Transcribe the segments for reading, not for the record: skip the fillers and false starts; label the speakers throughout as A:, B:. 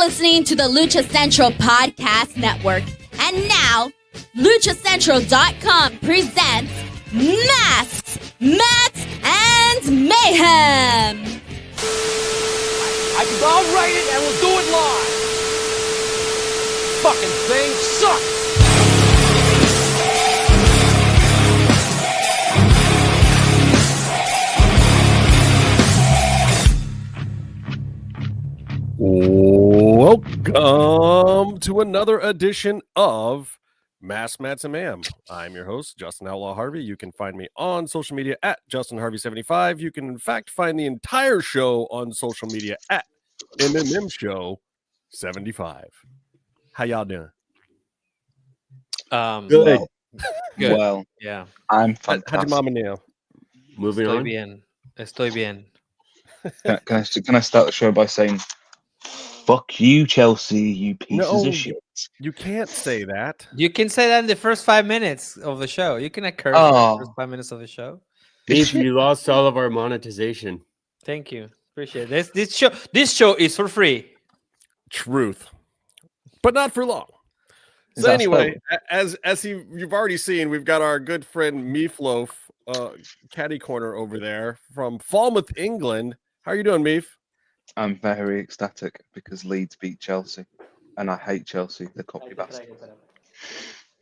A: listening to the Lucha Central Podcast Network. And now, LuchaCentral.com presents Masks, Mats, and Mayhem.
B: I'll write it and we'll do it live. Fucking thing sucks.
C: Welcome to another edition of Masks, Mats, and Mayhem. I'm your host, Justin Outlaw Harvey. You can find me on social media at JustinHarvey75. You can, in fact, find the entire show on social media at MMMshow 75. How y'all doing?
D: Good.
E: Good.
D: Well,
E: Yeah.
D: I'm
C: How'd
D: fantastic.
C: your mama now?
D: Moving
E: Estoy
D: on.
E: bien. Estoy bien.
D: Can I start the show by saying, "Fuck you, Chelsea, you pieces
C: No.
D: of shit."
C: You can't say that.
E: You can say that in the first 5 minutes of the show. You can curse in
D: Oh.
E: the first 5 minutes of the show.
F: If you lost all of our monetization.
E: Thank you. Appreciate it. This show is for free.
C: Truth. But not for long.
D: Is
C: So
D: that
C: anyway, as you've already seen, we've got our good friend Meefloaf, caddy corner over there from Falmouth, England. How are you doing, Meef?
D: I'm very ecstatic because Leeds beat Chelsea, and I hate Chelsea. The copy bastard.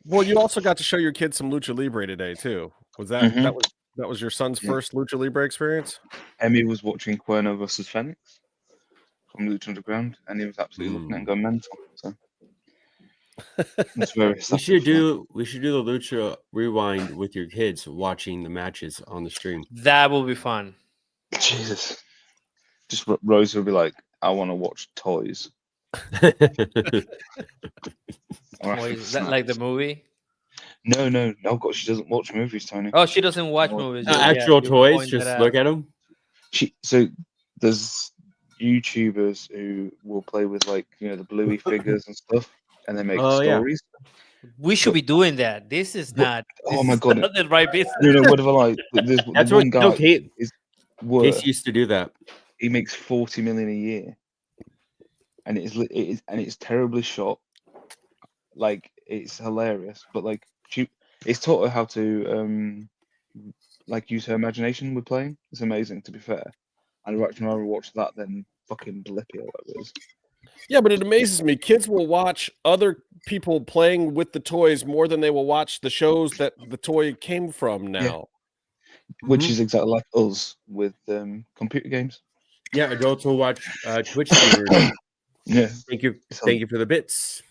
C: Well, you also got to show your kids some Lucha Libre today too. Was that
D: Mhm.
C: that was your son's
D: Yeah.
C: first Lucha Libre experience?
D: Emmy was watching Cuerno versus Phoenix from Lucha Underground, and he was absolutely looking at it and going mental. So it's very
F: We
D: exciting.
F: should do the Lucha rewind with your kids watching the matches on the stream.
E: That will be fun.
D: Jesus. Just Rose will be like, "I want to watch toys." Or
E: Wait, is that like the movie?
D: No, God, she doesn't watch movies, Tony.
E: Oh, she doesn't watch
D: Oh,
E: movies.
F: Actual
E: you
F: toys,
E: point
F: just
E: that
F: look
E: out.
F: at them.
D: So there's YouTubers who will play with the Bluey figures and stuff, and they make
F: Oh, yeah.
D: stories.
E: We should be doing that. This is not.
D: Oh
E: this
D: my
E: is
D: God.
E: not the right business.
D: No, whatever. Like there's
F: That's
D: one
F: what
D: guy.
F: no, Kate
D: Worth,
F: used to do that.
D: he makes 40 million a year, and it's terribly shot. Like it's hilarious, but like it's taught her how to use her imagination with playing. It's amazing, to be fair. I'd actually rather watch that than fucking Blippi or whatever it is.
C: Yeah, but it amazes me. Kids will watch other people playing with the toys more than they will watch the shows that the toy came from now.
D: Which is exactly like us with computer games.
F: Yeah, adults will watch Twitch streamers.
D: Yeah.
F: Thank you for the bits.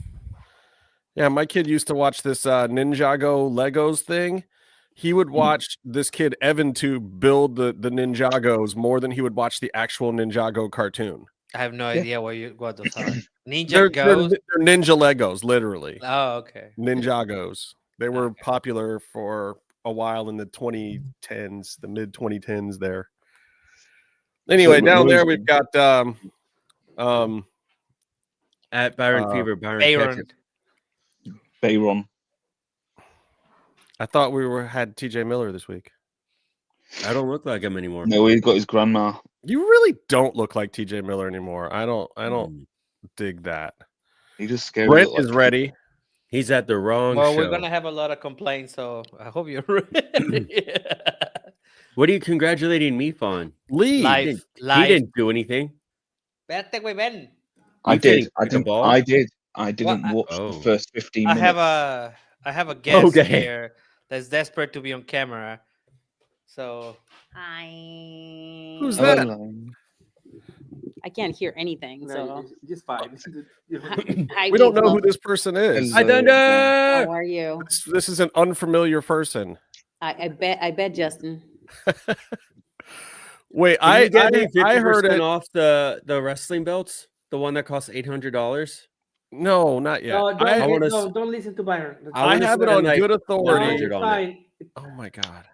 C: Yeah, my kid used to watch this Ninjago Legos thing. He would watch this kid Evan Tube build the Ninjagos more than he would watch the actual Ninjago cartoon.
E: I have no idea what those are. Ninja
C: They're
E: Ghost.
C: Ninja Legos, literally.
E: Oh, okay.
C: Ninjagos. They were
E: Okay.
C: popular for a while in the 2010s, the mid 2010s there. Anyway,
D: So,
C: down there
D: Rose-
C: we've got
F: At Byron Fever, Byron.
E: Byron.
F: Ketchup.
D: Byron.
C: I thought we had TJ Miller this week.
F: I don't look like him anymore.
D: No, he's got his grandma.
C: You really don't look like TJ Miller anymore. I don't dig that.
D: He just scared.
C: Brent is ready.
F: He's at the wrong
E: Well,
F: show.
E: we're gonna have a lot of complaints, so I hope you're ready.
F: What are you congratulating me on?
C: Lee.
E: Live.
F: He didn't do anything.
E: Vete, güey, ven.
D: I
F: You
D: did.
F: didn't
D: I
F: kick a
D: didn't.
F: ball?
D: I did. I didn't
E: Well,
D: watch
F: Oh.
D: the first 15
E: I
D: minutes.
E: have a guest
F: Okay.
E: here that's desperate to be on camera. So
A: Hi.
C: Who's that?
D: Hello.
A: I can't hear anything, so.
E: just fine.
A: Hi,
C: We don't know who
A: Meefloaf.
C: this person is.
D: Hello.
A: How are you?
C: This is an unfamiliar person.
A: I bet, Justin.
C: Wait,
F: Did you get me
C: I heard
F: 50%
C: it.
F: off the wrestling belts, the one that costs $800.
C: No, not yet.
E: don't listen to Byron.
C: I have it on good authority.
F: $100 on it.
C: Oh my god.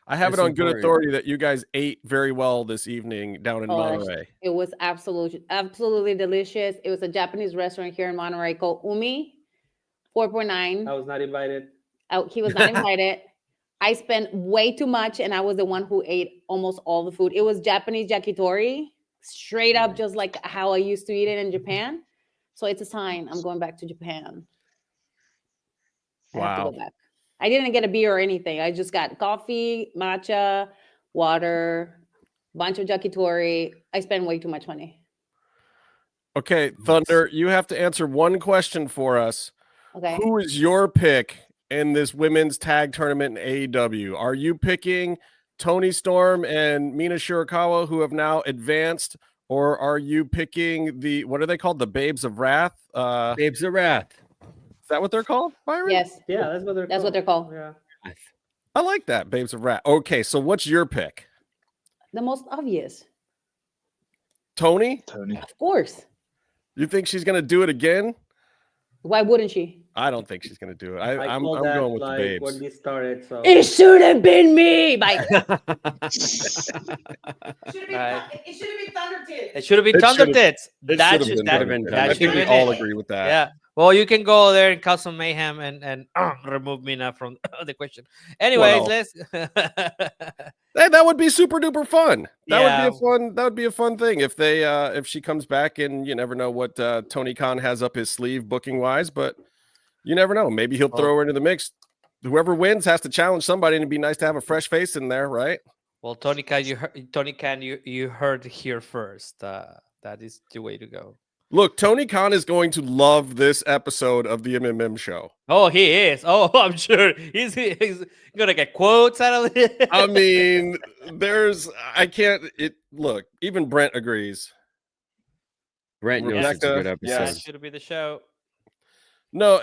C: I have it
F: That's
C: on good
F: important.
C: authority that you guys ate very well this evening down in
A: Oh,
C: Monterey.
A: It was absolutely delicious. It was a Japanese restaurant here in Monterey called Umi, 4.9.
E: was not invited.
A: He was not invited. I spent way too much, and I was the one who ate almost all the food. It was Japanese yakitori, straight up, just like how I used to eat it in Japan. So it's a sign I'm going back to Japan. I have to
C: Wow.
A: go back. I didn't get a beer or anything. I just got coffee, matcha, water, bunch of yakitori. I spend way too much money.
C: Okay, Thunder, you have to answer one question for us.
A: Okay.
C: Who is your pick in this women's tag tournament in AEW? Are you picking Toni Storm and Mina Shirakawa, who have now advanced, or are you picking the, what are they called? The Babes of Wrath?
F: Babes of Wrath.
C: Is that what they're called, Byron?
A: Yes,
E: Yeah, that's what they're
A: that's what they're called.
E: Yeah.
C: I like that, Babes of Wrath. Okay, so what's your pick?
A: The most obvious.
C: Tony?
D: Tony.
A: Of course.
C: You think she's going to do it again?
A: Why wouldn't she?
C: I don't think she's going to do it. I'm
E: called that,
C: going with the
E: like,
C: Babes.
E: when this started. So
A: It should have been me. Bye.
E: Right.
A: It should have been Thunder Tits.
E: it should have been
C: It
E: Thunder
C: should've-
E: Tits.
C: It
E: That
C: should have
E: should
C: been
E: that,
C: Thunder
F: been
C: Tits.
E: that
C: I
E: should
C: think we
E: have
C: all
E: been it.
C: agree with that.
E: Yeah. Well, you can go there and cause some mayhem and remove me now from the question. Anyways,
C: Well,
E: let's.
C: Hey, that would be super duper fun. That
E: Yeah.
C: would be a fun thing if they if she comes back, and you never know what Tony Khan has up his sleeve booking wise, but you never know. Maybe he'll throw her into the mix. Whoever wins has to challenge somebody, and it'd be nice to have a fresh face in there, right?
E: Well, Tony Khan, you heard here first. That is the way to go.
C: Look, Tony Khan is going to love this episode of the MMM show.
E: Oh, he is. Oh, I'm sure he's gonna get quotes out of it.
C: I mean, look, even Brent agrees.
F: Brent knows it's a
C: Rebecca,
F: good
E: That
F: episode.
C: yes.
E: should be the show.
C: No,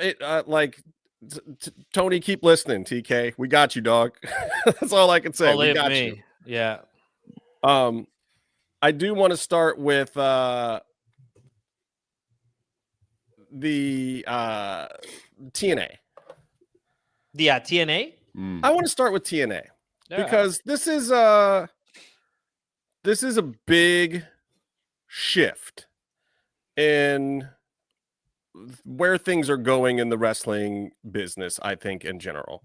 C: Tony, keep listening, TK. We got you, dog. That's all I can say. We
E: Believe
C: got
E: me.
C: you.
E: Yeah.
C: I do want to start with the TNA.
E: Yeah, TNA.
C: I want to start with TNA
E: Yeah.
C: because this is a big shift in where things are going in the wrestling business, I think, in general.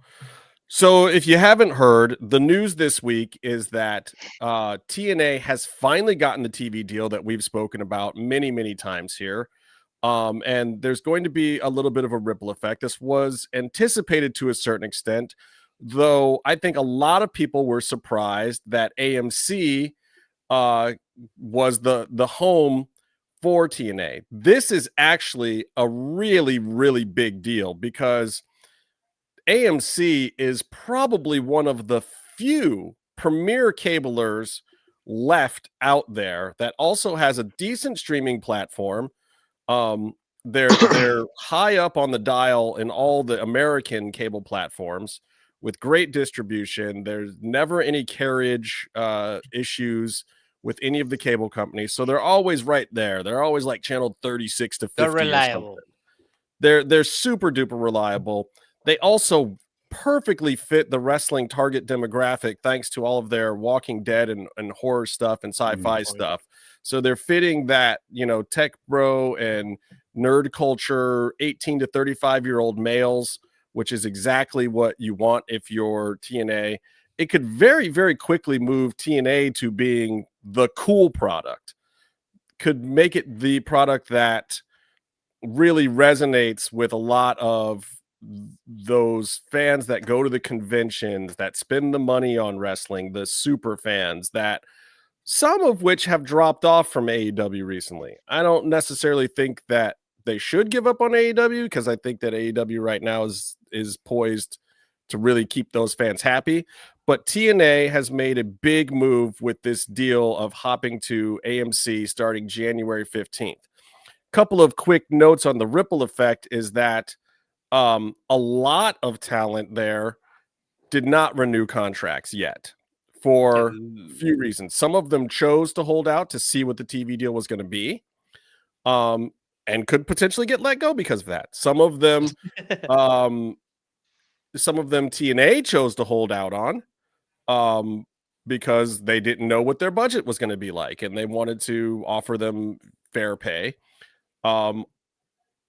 C: So if you haven't heard, the news this week is that TNA has finally gotten the TV deal that we've spoken about many, many times here. And there's going to be a little bit of a ripple effect. This was anticipated to a certain extent, though I think a lot of people were surprised that AMC was the home for TNA. This is actually a really, really big deal because AMC is probably one of the few premier cablers left out there that also has a decent streaming platform. They're high up on the dial in all the American cable platforms with great distribution. There's never any carriage issues with any of the cable companies, so they're always right there. They're always like channel 36 to 50.
E: They're reliable.
C: They're super duper reliable. They also perfectly fit the wrestling target demographic thanks to all of their Walking Dead and horror stuff and sci-fi stuff. So they're fitting that, tech bro and nerd culture, 18 to 35-year-old males, which is exactly what you want if you're TNA. It could very, very quickly move TNA to being the cool product. Could make it the product that really resonates with a lot of those fans that go to the conventions, that spend the money on wrestling, the super fans, that some of which have dropped off from AEW recently. I don't necessarily think that they should give up on AEW because I think that AEW right now is poised to really keep those fans happy. But TNA has made a big move with this deal of hopping to AMC starting January 15th. Couple of quick notes on the ripple effect is that a lot of talent there did not renew contracts yet for a few reasons. Some of them chose to hold out to see what the TV deal was going to be, and could potentially get let go because of that. Some of them TNA chose to hold out on because they didn't know what their budget was going to be like, and they wanted to offer them fair pay.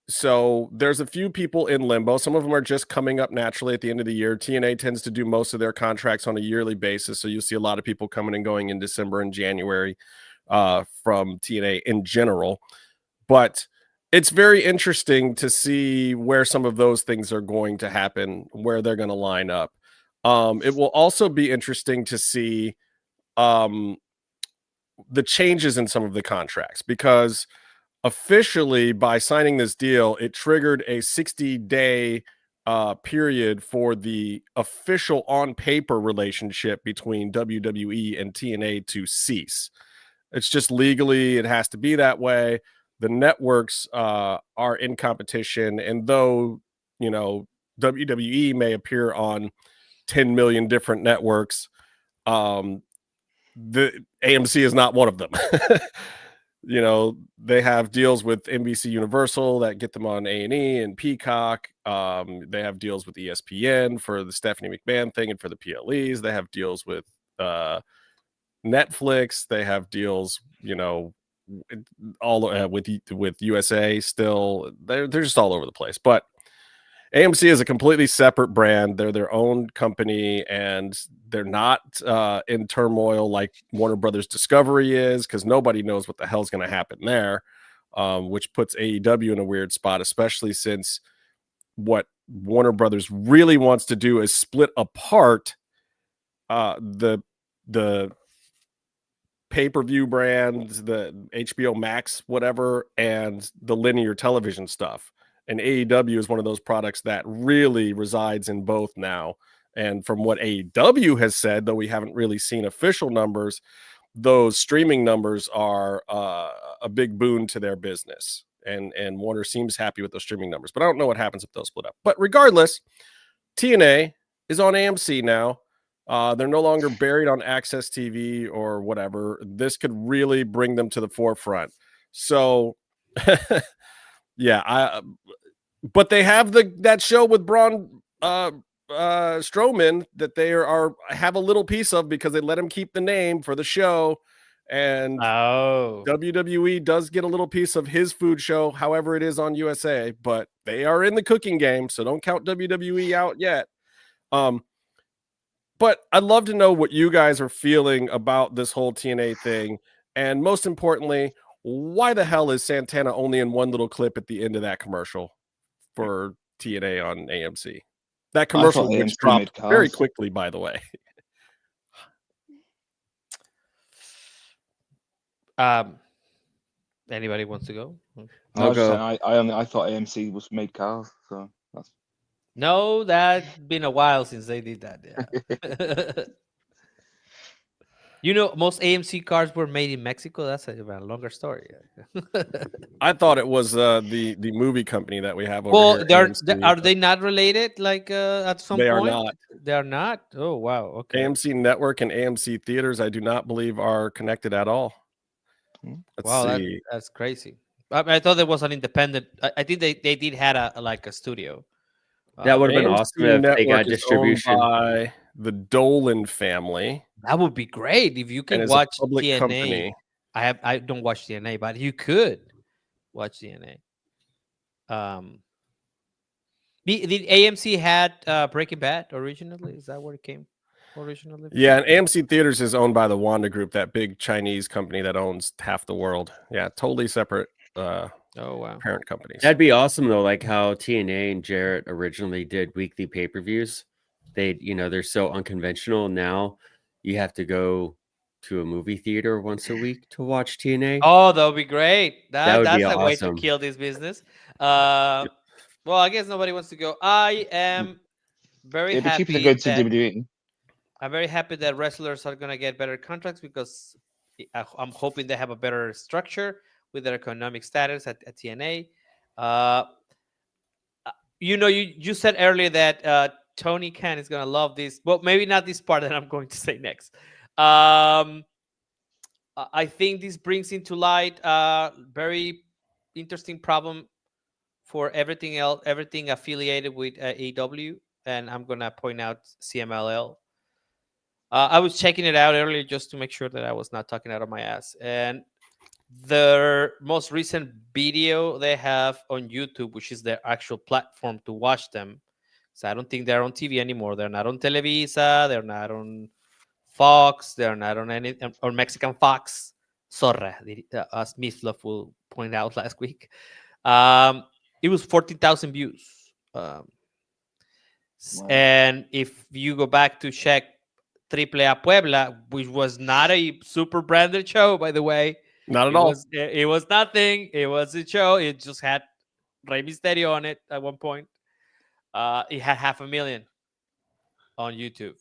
C: So there's a few people in limbo. Some of them are just coming up naturally at the end of the year. TNA tends to do most of their contracts on a yearly basis. So you'll see a lot of people coming and going in December and January from TNA in general. But it's very interesting to see where some of those things are going to happen, where they're going to line up. It will also be interesting to see the changes in some of the contracts, because officially by signing this deal, it triggered a 60-day period for the official on paper relationship between WWE and TNA to cease. It's just legally, it has to be that way. The networks are in competition, and though, you know, WWE may appear on 10 million different networks, the AMC is not one of them. You know, they have deals with NBC Universal that get them on A&E and Peacock. They have deals with ESPN for the Stephanie McMahon thing and for the PLEs. They have deals with Netflix. They have deals, you know, all with USA still. They're just all over the place. But AMC is a completely separate brand. They're their own company, and they're not in turmoil like Warner Brothers Discovery is, because nobody knows what the hell's going to happen there, which puts AEW in a weird spot, especially since what Warner Brothers really wants to do is split apart the pay-per-view brands, the HBO Max, whatever, and the linear television stuff. And AEW is one of those products that really resides in both now. And from what AEW has said, though we haven't really seen official numbers, those streaming numbers are a big boon to their business. And Warner seems happy with those streaming numbers. But I don't know what happens if those split up. But regardless, TNA is on AMC now. They're no longer buried on AXS TV or whatever. This could really bring them to the forefront. So... yeah, but they have that show with Braun Strowman that they have a little piece of, because they let him keep the name for the show, and WWE does get a little piece of his food show, however it is on USA, but they are in the cooking game, so don't count WWE out yet. But I'd love to know what you guys are feeling about this whole TNA thing, and most importantly, why the hell is Santana only in one little clip at the end of that commercial for TNA on AMC? That commercial which dropped very quickly, by the way.
E: Anybody wants to go?
F: I'll go.
D: I thought AMC was made cars, so that's...
E: No, that's been a while since they did that. Yeah. You know, most AMC cars were made in Mexico. That's a longer story.
C: I thought it was the movie company that we have over here.
E: Well, are they not related? Like at some point,
C: they are not.
E: They are not. Oh wow. Okay.
C: AMC Network and AMC Theaters, I do not believe are connected at all.
E: Let's see. That's crazy. I thought there was an independent. I think they did had a studio.
F: That would have been awesome if they got distribution
C: by the Dolan family.
E: That would be great if you can watch TNA. Company. I don't watch TNA, but you could watch TNA. Did AMC had Breaking Bad originally? Is that where it came originally?
C: Yeah, and AMC Theaters is owned by the Wanda Group, that big Chinese company that owns half the world. Yeah, totally separate. Oh wow, parent companies.
F: That'd be awesome though, like how TNA and Jarrett originally did weekly pay-per-views. They're so unconventional. Now you have to go to a movie theater once a week to watch TNA.
E: Oh, that would be great. That's
F: be
E: a way
F: awesome.
E: to kill this business. Well, I guess nobody wants to go. I am very happy
D: to go to WWE.
E: I'm very happy that wrestlers are gonna get better contracts, because I'm hoping they have a better structure with their economic status at TNA. You said earlier that Tony Khan is going to love this. Well, maybe not this part that I'm going to say next. I think this brings into light a very interesting problem for everything else, everything affiliated with AEW. And I'm going to point out CMLL. I was checking it out earlier just to make sure that I was not talking out of my ass. And their most recent video they have on YouTube, which is their actual platform to watch them. So I don't think they're on TV anymore. They're not on Televisa. They're not on Fox. They're not on any or Mexican Fox. Zorra, as Meefloaf will point out last week. It was 14,000 views.
D: Wow.
E: And if you go back to check AAA Puebla, which was not a super branded show, by the way,
C: Not at all.
E: It was nothing. It was a show. It just had Rey Mysterio on it at one point. It had 500,000 on YouTube,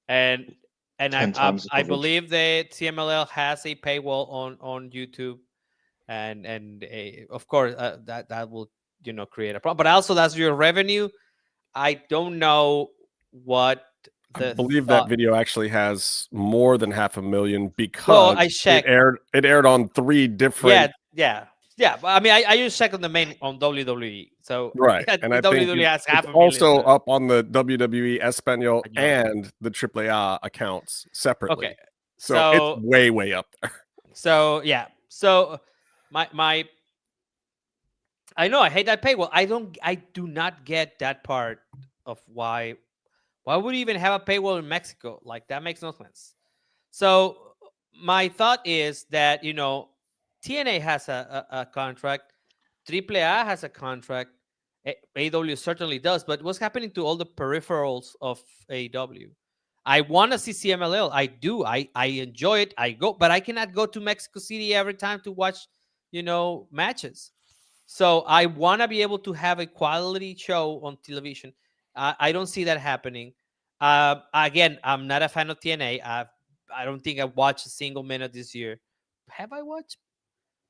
E: and
D: 10 times the
E: I
D: coverage.
E: believe that CMLL has a paywall on YouTube, and of course that will create a problem. But also that's your revenue. I don't know what
C: I believe that video actually has more than 500,000 because
E: Well, I checked.
C: it aired on 3 different.
E: Yeah. But I mean, I just checked on the main on WWE. So
C: Right,
E: yeah,
C: and I think
E: WWE has
C: it's
E: 500,000.
C: also up on the WWE Espanol
E: I know.
C: and the AAA accounts separately.
E: Okay.
C: So it's way up there.
E: So yeah. So my I know I hate that paywall. I do not get that part of why would you even have a paywall in Mexico? Like that makes no sense. So my thought is that TNA has a contract, AAA has a contract, AEW certainly does, but what's happening to all the peripherals of AEW? I want to see CMLL. I do. I enjoy it. I go, but I cannot go to Mexico City every time to watch, matches. So I want to be able to have a quality show on television. I don't see that happening. Again, I'm not a fan of TNA. I don't think I've watched a single minute this year. Have I watched?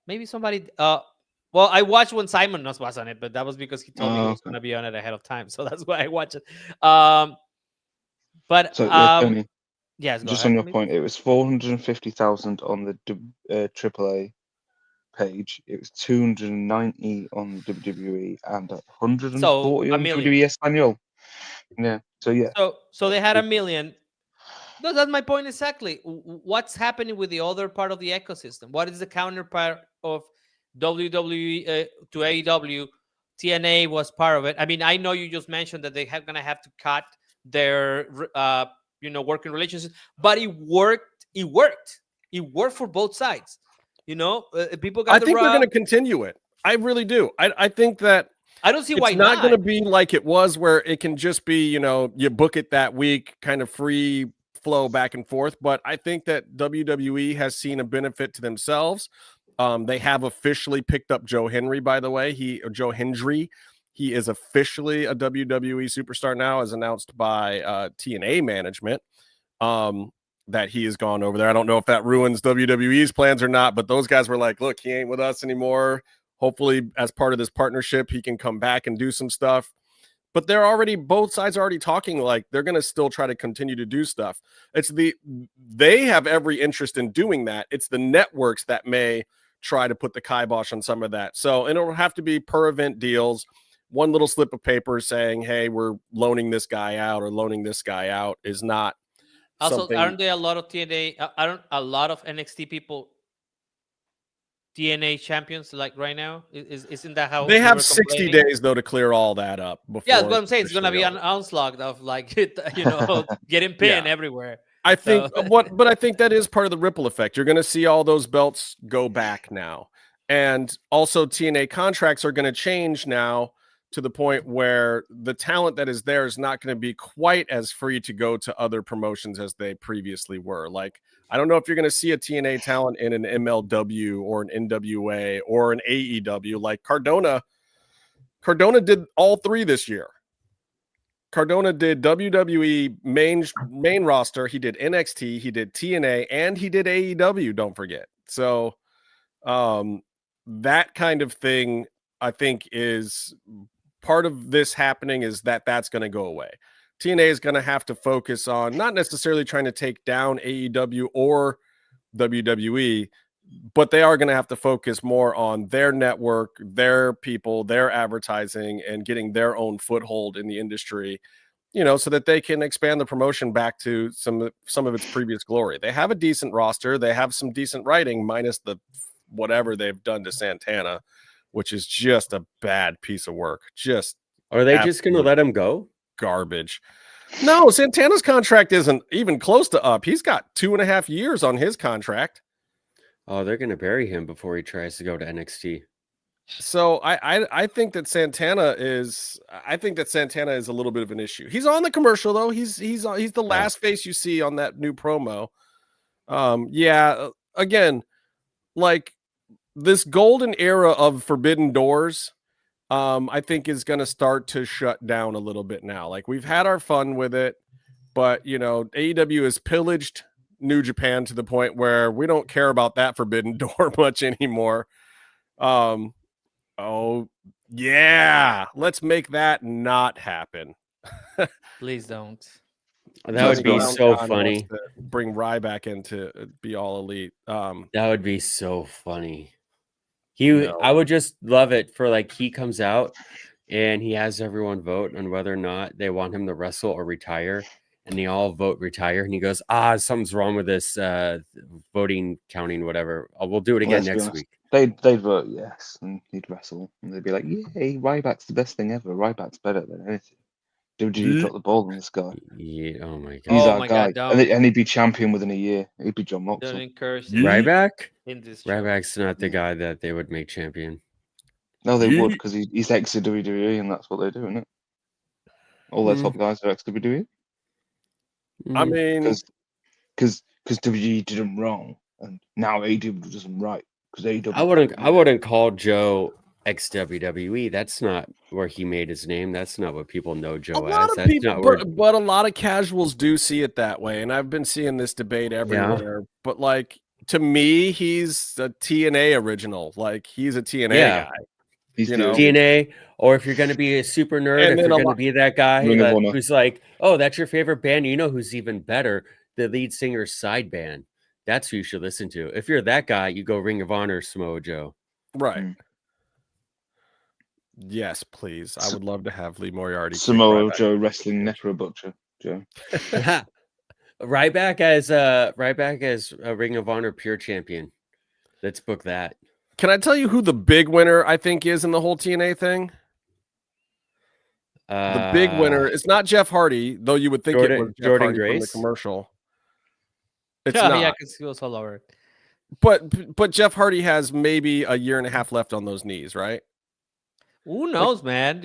E: Maybe somebody. Well, I watched when Simon was on it, but that was because he told me he was going to be on it ahead of time, so that's why I watched it. But
D: So Tony,
E: yes,
D: just on your point, it was 450,000 on the AAA page. It was 290 on WWE and 140 on WWE Espanol. Yeah. So yeah.
E: So they had 1 million. No, that's my point exactly. What's happening with the other part of the ecosystem? What is the counterpart of WWE to AEW? TNA was part of it. I mean, I know you just mentioned that they are going to have to cut their, working relationships, but it worked. It worked for both sides. People got.
C: I think they're going to continue it. I really do. I think that.
E: I don't see why
C: it's not going to be like it was, where it can just be, you book it that week, kind of free flow back and forth. But I think that WWE has seen a benefit to themselves. They have officially picked up Joe Hendry, by the way. Joe Hendry, he is officially a WWE superstar now, as announced by TNA management. That he has gone over there. I don't know if that ruins WWE's plans or not, but those guys were like, look, he ain't with us anymore. Hopefully, as part of this partnership, he can come back and do some stuff. But both sides are already talking like they're going to still try to continue to do stuff. They have every interest in doing that. It's the networks that may try to put the kibosh on some of that. So it'll have to be per event deals. One little slip of paper saying, hey, we're loaning this guy out or loaning this guy out is not.
E: Also, aren't there a lot of TNA? Aren't a lot of NXT people TNA champions like right now? Isn't that how
C: they have 60 days though to clear all that up?
E: Yeah, that's what I'm saying. It's gonna be an onslaught of getting pinned everywhere.
C: I think but I think that is part of the ripple effect. You're going to see all those belts go back now, and also TNA contracts are going to change now to the point where the talent that is there is not going to be quite as free to go to other promotions as they previously were. Like, I don't know if you're going to see a TNA talent in an MLW or an NWA or an AEW. Like Cardona did all 3 this year. Cardona did WWE main roster. He did NXT, he did TNA, and he did AEW. Don't forget. So that kind of thing, I think, is part of this happening, is that's going to go away. TNA is going to have to focus on not necessarily trying to take down AEW or WWE, but they are going to have to focus more on their network, their people, their advertising, and getting their own foothold in the industry, so that they can expand the promotion back to some of its previous glory. They have a decent roster. They have some decent writing, minus the whatever they've done to Santana, which is just a bad piece of work.
F: Are they just going to let him go?
C: Garbage. No, Santana's contract isn't even close to up. He's got 2.5 years on his contract.
F: Oh, they're going to bury him before he tries to go to NXT.
C: So I think that Santana is a little bit of an issue. He's on the commercial though. He's the last face you see on that new promo. Again, like this golden era of Forbidden Doors, I think is going to start to shut down a little bit now. Like we've had our fun with it, but AEW has pillaged New Japan to the point where we don't care about that Forbidden Door much anymore. Oh yeah, let's make that not happen.
E: Please don't.
F: That would be so funny.
C: Bring Ryback in to be all elite.
F: That would be so funny. I would just love it for like he comes out and he has everyone vote on whether or not they want him to wrestle or retire, and they all vote retire, and he goes, something's wrong with this voting counting, whatever. We'll do it again next week.
D: They'd vote yes, and he'd wrestle, and they'd be like, "Yay, Ryback's the best thing ever. Ryback's better than anything." WWE dropped the ball on this guy.
F: Yeah, oh my god,
D: he's our guy, and he'd be champion within a year. He'd be John Moxley.
E: Don't encourage
F: Ryback.
E: This
F: Ryback's not the guy that they would make champion.
D: No, they would, because he's ex WWE, and that's what they do, isn't it? All their top guys are ex WWE.
C: I mean,
D: because WWE did them wrong, and now AEW does them right.
F: I wouldn't call Joe ex WWE. That's not where he made his name. That's not what people know Joe as. That's
C: people, but a lot of casuals do see it that way, and I've been seeing this debate everywhere. Yeah. But like to me, he's a TNA original. Like he's a TNA guy.
D: He's
F: TNA, or if you're going to be a super nerd, if you're going to be that guy who's like, oh, that's your favorite band. You know who's even better? The lead singer's side band. That's who you should listen to. If you're that guy, you go Ring of Honor, Samoa Joe.
C: Right. Yes, please. I would love to have Lee Moriarty.
D: Samoa Joe wrestling Necro Butcher Joe.
F: Ryback as a Ring of Honor pure champion. Let's book that.
C: Can I tell you who the big winner I think is in the whole TNA thing? The big winner. It's not Jeff Hardy, though you would think it was Jordan Grace from the commercial. It's not.
E: Yeah, because he was all over it.
C: But Jeff Hardy has maybe a year and a half left on those knees, right?
E: Who knows, man?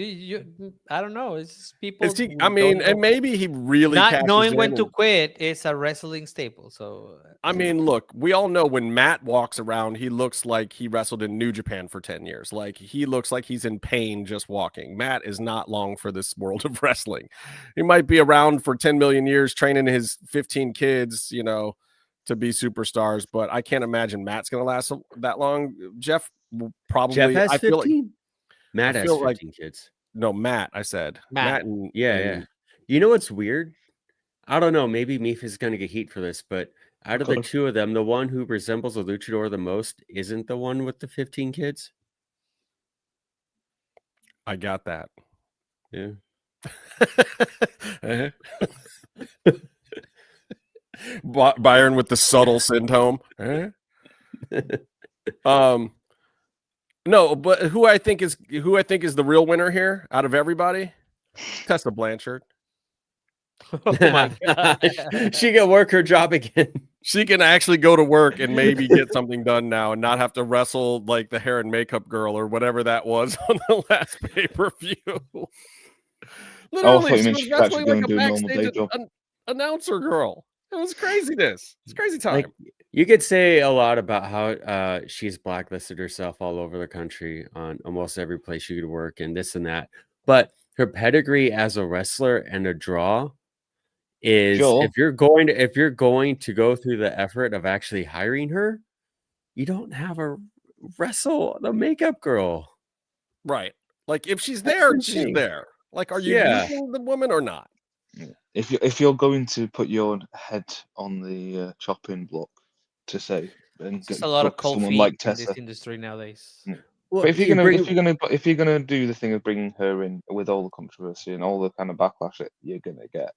E: I don't know. It's just people.
C: And maybe he really
E: not knowing when to quit is a wrestling staple. So
C: I mean, look, we all know when Matt walks around, he looks like he wrestled in New Japan for 10 years. Like he looks like he's in pain just walking. Matt is not long for this world of wrestling. He might be around for 10 million years, training his 15 kids, to be superstars. But I can't imagine Matt's going to last that long. Jeff probably.
F: Jeff has 15.
C: I feel like,
F: Matt has 15 kids.
C: No, Matt, I said. Matt and,
F: yeah. You know what's weird? I don't know. Maybe Meef is going to get heat for this, but out of the two of them, the one who resembles a luchador the most isn't the one with the 15 kids.
C: I got that.
F: Yeah.
C: Byron with the subtle syndrome. No, but who I think is the real winner here out of everybody? Tessa Blanchard.
E: Oh my gosh.
F: She can work her job again.
C: She can actually go to work and maybe get something done now and not have to wrestle like the hair and makeup girl or whatever that was on the last pay-per-view. Literally, she was wrestling like a backstage announcer girl. It was craziness. It's crazy time.
F: Like, you could say a lot about how she's blacklisted herself all over the country on almost every place she could work and this and that. But her pedigree as a wrestler and a draw is if you're going to go through the effort of actually hiring her, you don't have her wrestle the makeup girl.
C: Right. Like if she's there, she's there. Like, are you using the woman or not?
D: If you're going to put your head on the chopping block to say, and
E: there's a lot of cold feet
D: like
E: in
D: Tessa.
E: this industry nowadays.
D: Yeah. Well, but if you're gonna do the thing of bringing her in with all the controversy and all the kind of backlash that you're gonna get,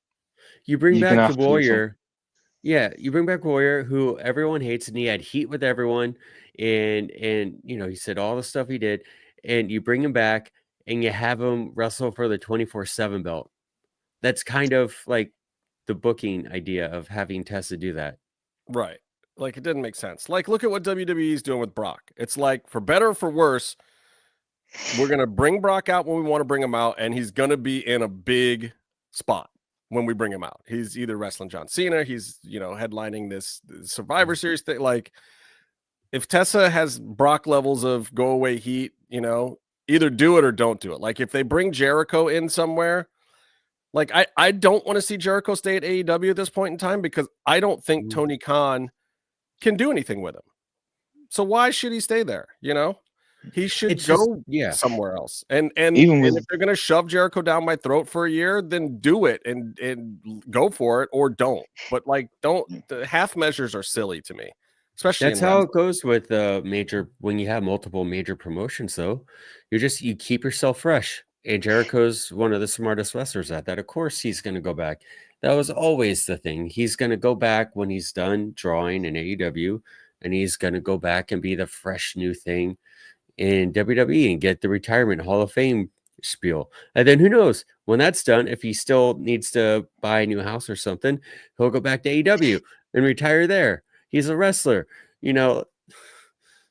F: you bring back the Warrior. Yeah, you bring back Warrior, who everyone hates, and he had heat with everyone, and he said all the stuff he did, and you bring him back and you have him wrestle for the 24/7 belt. That's kind of like the booking idea of having Tessa do that.
C: Right. Like it didn't make sense. Like look at what WWE is doing with Brock. It's like for better or for worse, we're gonna bring Brock out when we want to bring him out, and he's gonna be in a big spot when we bring him out. He's either wrestling John Cena, he's headlining this Survivor Series thing. Like, if Tessa has Brock levels of go away heat, either do it or don't do it. Like, if they bring Jericho in somewhere, like I don't want to see Jericho stay at AEW at this point in time, because I don't think Tony Khan can do anything with him. So why should he stay there? He should go somewhere else. And if they're gonna shove Jericho down my throat for a year, then do it and go for it, or don't. But the half measures are silly to me. Especially
F: that's how it goes with when you have multiple major promotions, though. You keep yourself fresh. And Jericho's one of the smartest wrestlers at that. Of course he's gonna go back. That was always the thing. He's gonna go back when he's done drawing in AEW, and he's gonna go back and be the fresh new thing in WWE and get the retirement Hall of Fame spiel. And then who knows, when that's done, if he still needs to buy a new house or something, he'll go back to AEW and retire there. He's a wrestler, he'll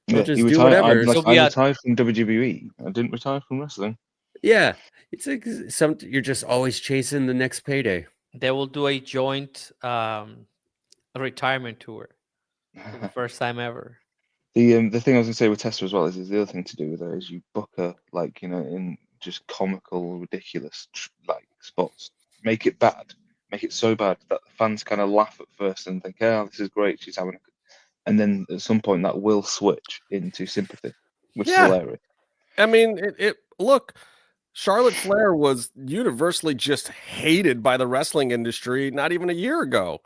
F: just do whatever.
D: I retired from WWE. I didn't retire from wrestling.
F: Yeah, it's like you're just always chasing the next payday.
E: They will do a joint retirement tour for the first time ever.
D: The thing I was gonna say with Tessa as well is the other thing to do with her is you book her in just comical, ridiculous spots. Make it bad, make it so bad that the fans kind of laugh at first and think, "Oh, this is great, she's having," and then at some point that will switch into sympathy, which is hilarious.
C: I mean, look. Charlotte Flair was universally just hated by the wrestling industry not even a year ago.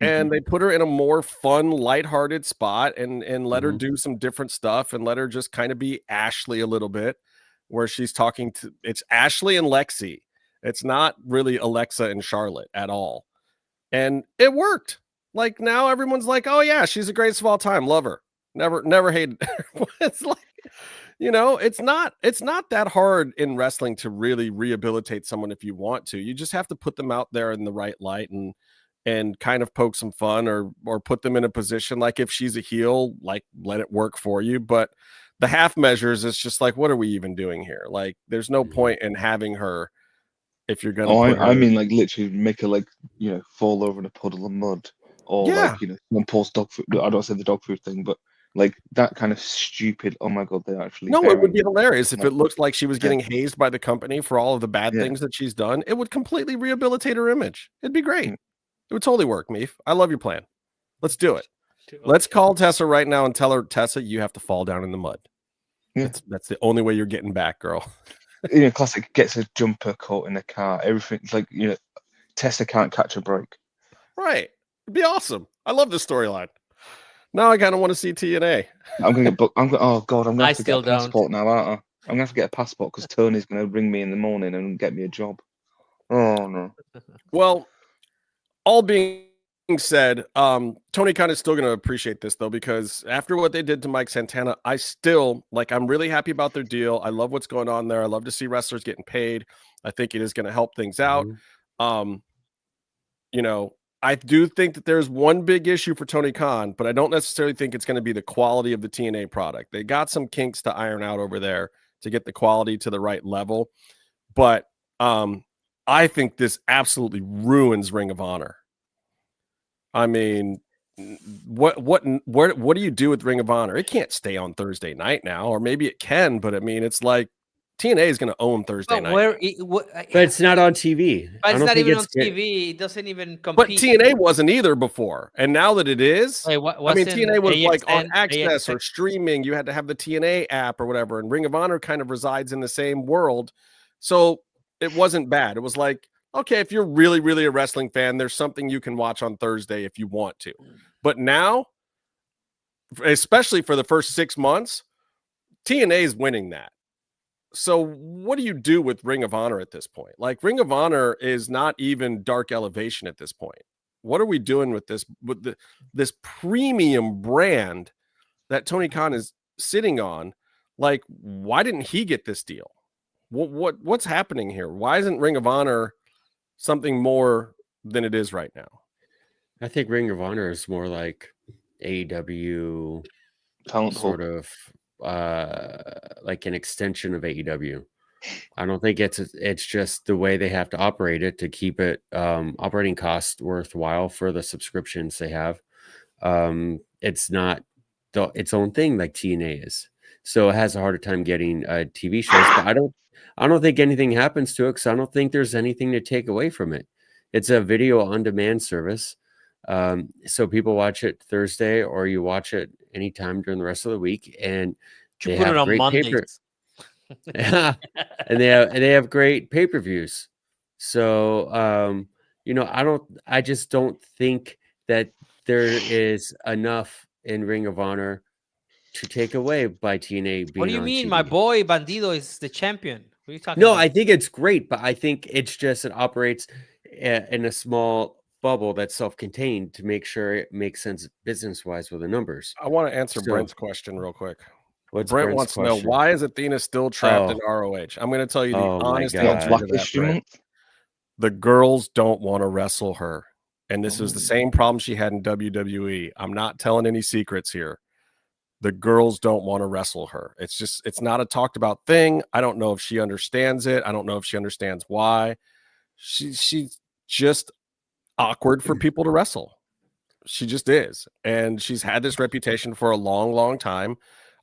C: And they put her in a more fun, lighthearted spot and let her do some different stuff and let her just kind of be Ashley a little bit, where she's talking to, it's Ashley and Lexi. It's not really Alexa and Charlotte at all. And it worked. Like, now everyone's like, oh yeah, she's the greatest of all time. Love her. Never hated her. It's like, it's not that hard in wrestling to really rehabilitate someone if you want to. You just have to put them out there in the right light and kind of poke some fun or put them in a position, like if she's a heel, like let it work for you. But the half measures, it's just like, what are we even doing here? Like, there's no point in having her if you're gonna.
D: I mean, like, literally make her fall over in a puddle of mud, or someone pours dog food. I don't say the dog food thing, but like that kind of stupid. Oh my god, they actually.
C: No, it would be hilarious if it looked like she was getting hazed by the company for all of the bad things that she's done. It would completely rehabilitate her image. It'd be great. It would totally work, Meef. I love your plan. Let's do it. Let's call Tessa right now and tell her, Tessa, you have to fall down in the mud. Yeah. That's the only way you're getting back, girl.
D: Classic gets a jumper caught in the car. Everything's like, Tessa can't catch a break.
C: Right. It'd be awesome. I love this storyline. Now I kind of want to see TNA.
D: I'm going to get booked. Oh God, I'm going to have to get a passport now, aren't I? I'm going to have to get a passport because Tony's going to ring me in the morning and get me a job. Oh no.
C: Well, all being said, Tony Khan is still going to appreciate this though, because after what they did to Mike Santana, I'm really happy about their deal. I love what's going on there. I love to see wrestlers getting paid. I think it is going to help things out. I do think that there's one big issue for Tony Khan, but I don't necessarily think it's going to be the quality of the TNA product. They got some kinks to iron out over there to get the quality to the right level. But I think this absolutely ruins Ring of Honor. I mean, what do you do with Ring of Honor? It can't stay on Thursday night now, or maybe it can, but I mean, it's like TNA is going to own Thursday night.
F: But it's not on TV.
E: But it's not even on TV. It doesn't even compete.
C: But TNA wasn't either before. And now that it is, TNA was like on AXS or streaming. You had to have the TNA app or whatever. And Ring of Honor kind of resides in the same world. So it wasn't bad. It was like, okay, if you're really, really a wrestling fan, there's something you can watch on Thursday if you want to. But now, especially for the first 6 months, TNA is winning that. So what do you do with Ring of Honor at this point? Like, Ring of Honor is not even Dark Elevation at this point. What are we doing with this? With this premium brand that Tony Khan is sitting on? Like, why didn't he get this deal? What's happening here? Why isn't Ring of Honor something more than it is right now?
F: I think Ring of Honor is more like AEW
D: talent
F: sort of. like an extension of AEW. I don't think it's just the way they have to operate it to keep it operating cost worthwhile for the subscriptions they have. It's not its own thing like TNA is, so it has a harder time getting TV shows. But I don't think anything happens to it because I don't think there's anything to take away from it. It's a video on demand service, so people watch it Thursday or you watch it anytime during the rest of the week, and
E: You
F: they
E: put it
F: have
E: on
F: great
E: Mondays.
F: yeah, and they have great pay-per-views. So I just don't think that there is enough in Ring of Honor to take away by TNA being
E: What do you
F: on
E: mean?
F: TV.
E: My boy Bandido is the champion. What are you talking
F: No,
E: about?
F: I think it's great, but I think it's just it operates in a small bubble that's self-contained to make sure it makes sense business-wise with the numbers.
C: I want to answer
F: So-
C: Brent's question real quick.
F: What's
C: Brent
F: Brent's
C: wants to know,
F: question?
C: why is Athena still trapped in
F: Oh.
C: ROH? I'm going to tell you the
F: Oh my
C: honest
F: God.
D: What,
C: answer
D: Black
C: to that,
D: History
C: Brent.
D: Month?
C: The girls don't want to wrestle her. And this is the
D: Oh.
C: same problem she had in WWE. I'm not telling any secrets here. The girls don't want to wrestle her. It's not a talked about thing. I don't know if she understands it. I don't know if she understands why. She's just awkward for people to wrestle. She just is. And she's had this reputation for a long, long time.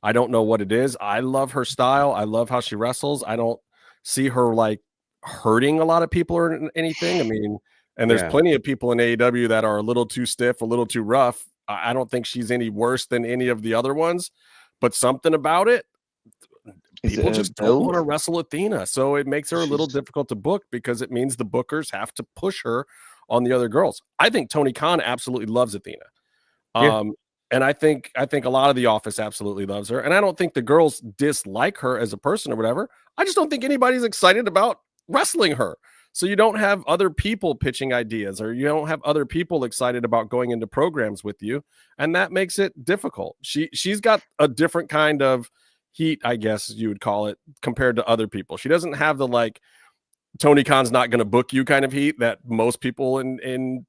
C: I don't know what it is. I love her style. I love how she wrestles. I don't see her like hurting a lot of people or anything. I mean, and there's
F: Yeah.
C: plenty of people in AEW that are a little too stiff, a little too rough. I don't think she's any worse than any of the other ones, but something about it,
D: Is
C: people
D: it a
C: just don't
D: build?
C: want to wrestle Athena. So it makes her a little
D: She's-
C: difficult to book because it means the bookers have to push her on the other girls. I think Tony Khan absolutely loves Athena.
F: Yeah.
C: And I think a lot of the office absolutely loves her. And I don't think the girls dislike her as a person or whatever. I just don't think anybody's excited about wrestling her. So you don't have other people pitching ideas, or you don't have other people excited about going into programs with you. And that makes it difficult. She's got a different kind of heat, I guess you would call it, compared to other people. She doesn't have the like Tony Khan's not going to book you kind of heat that most people in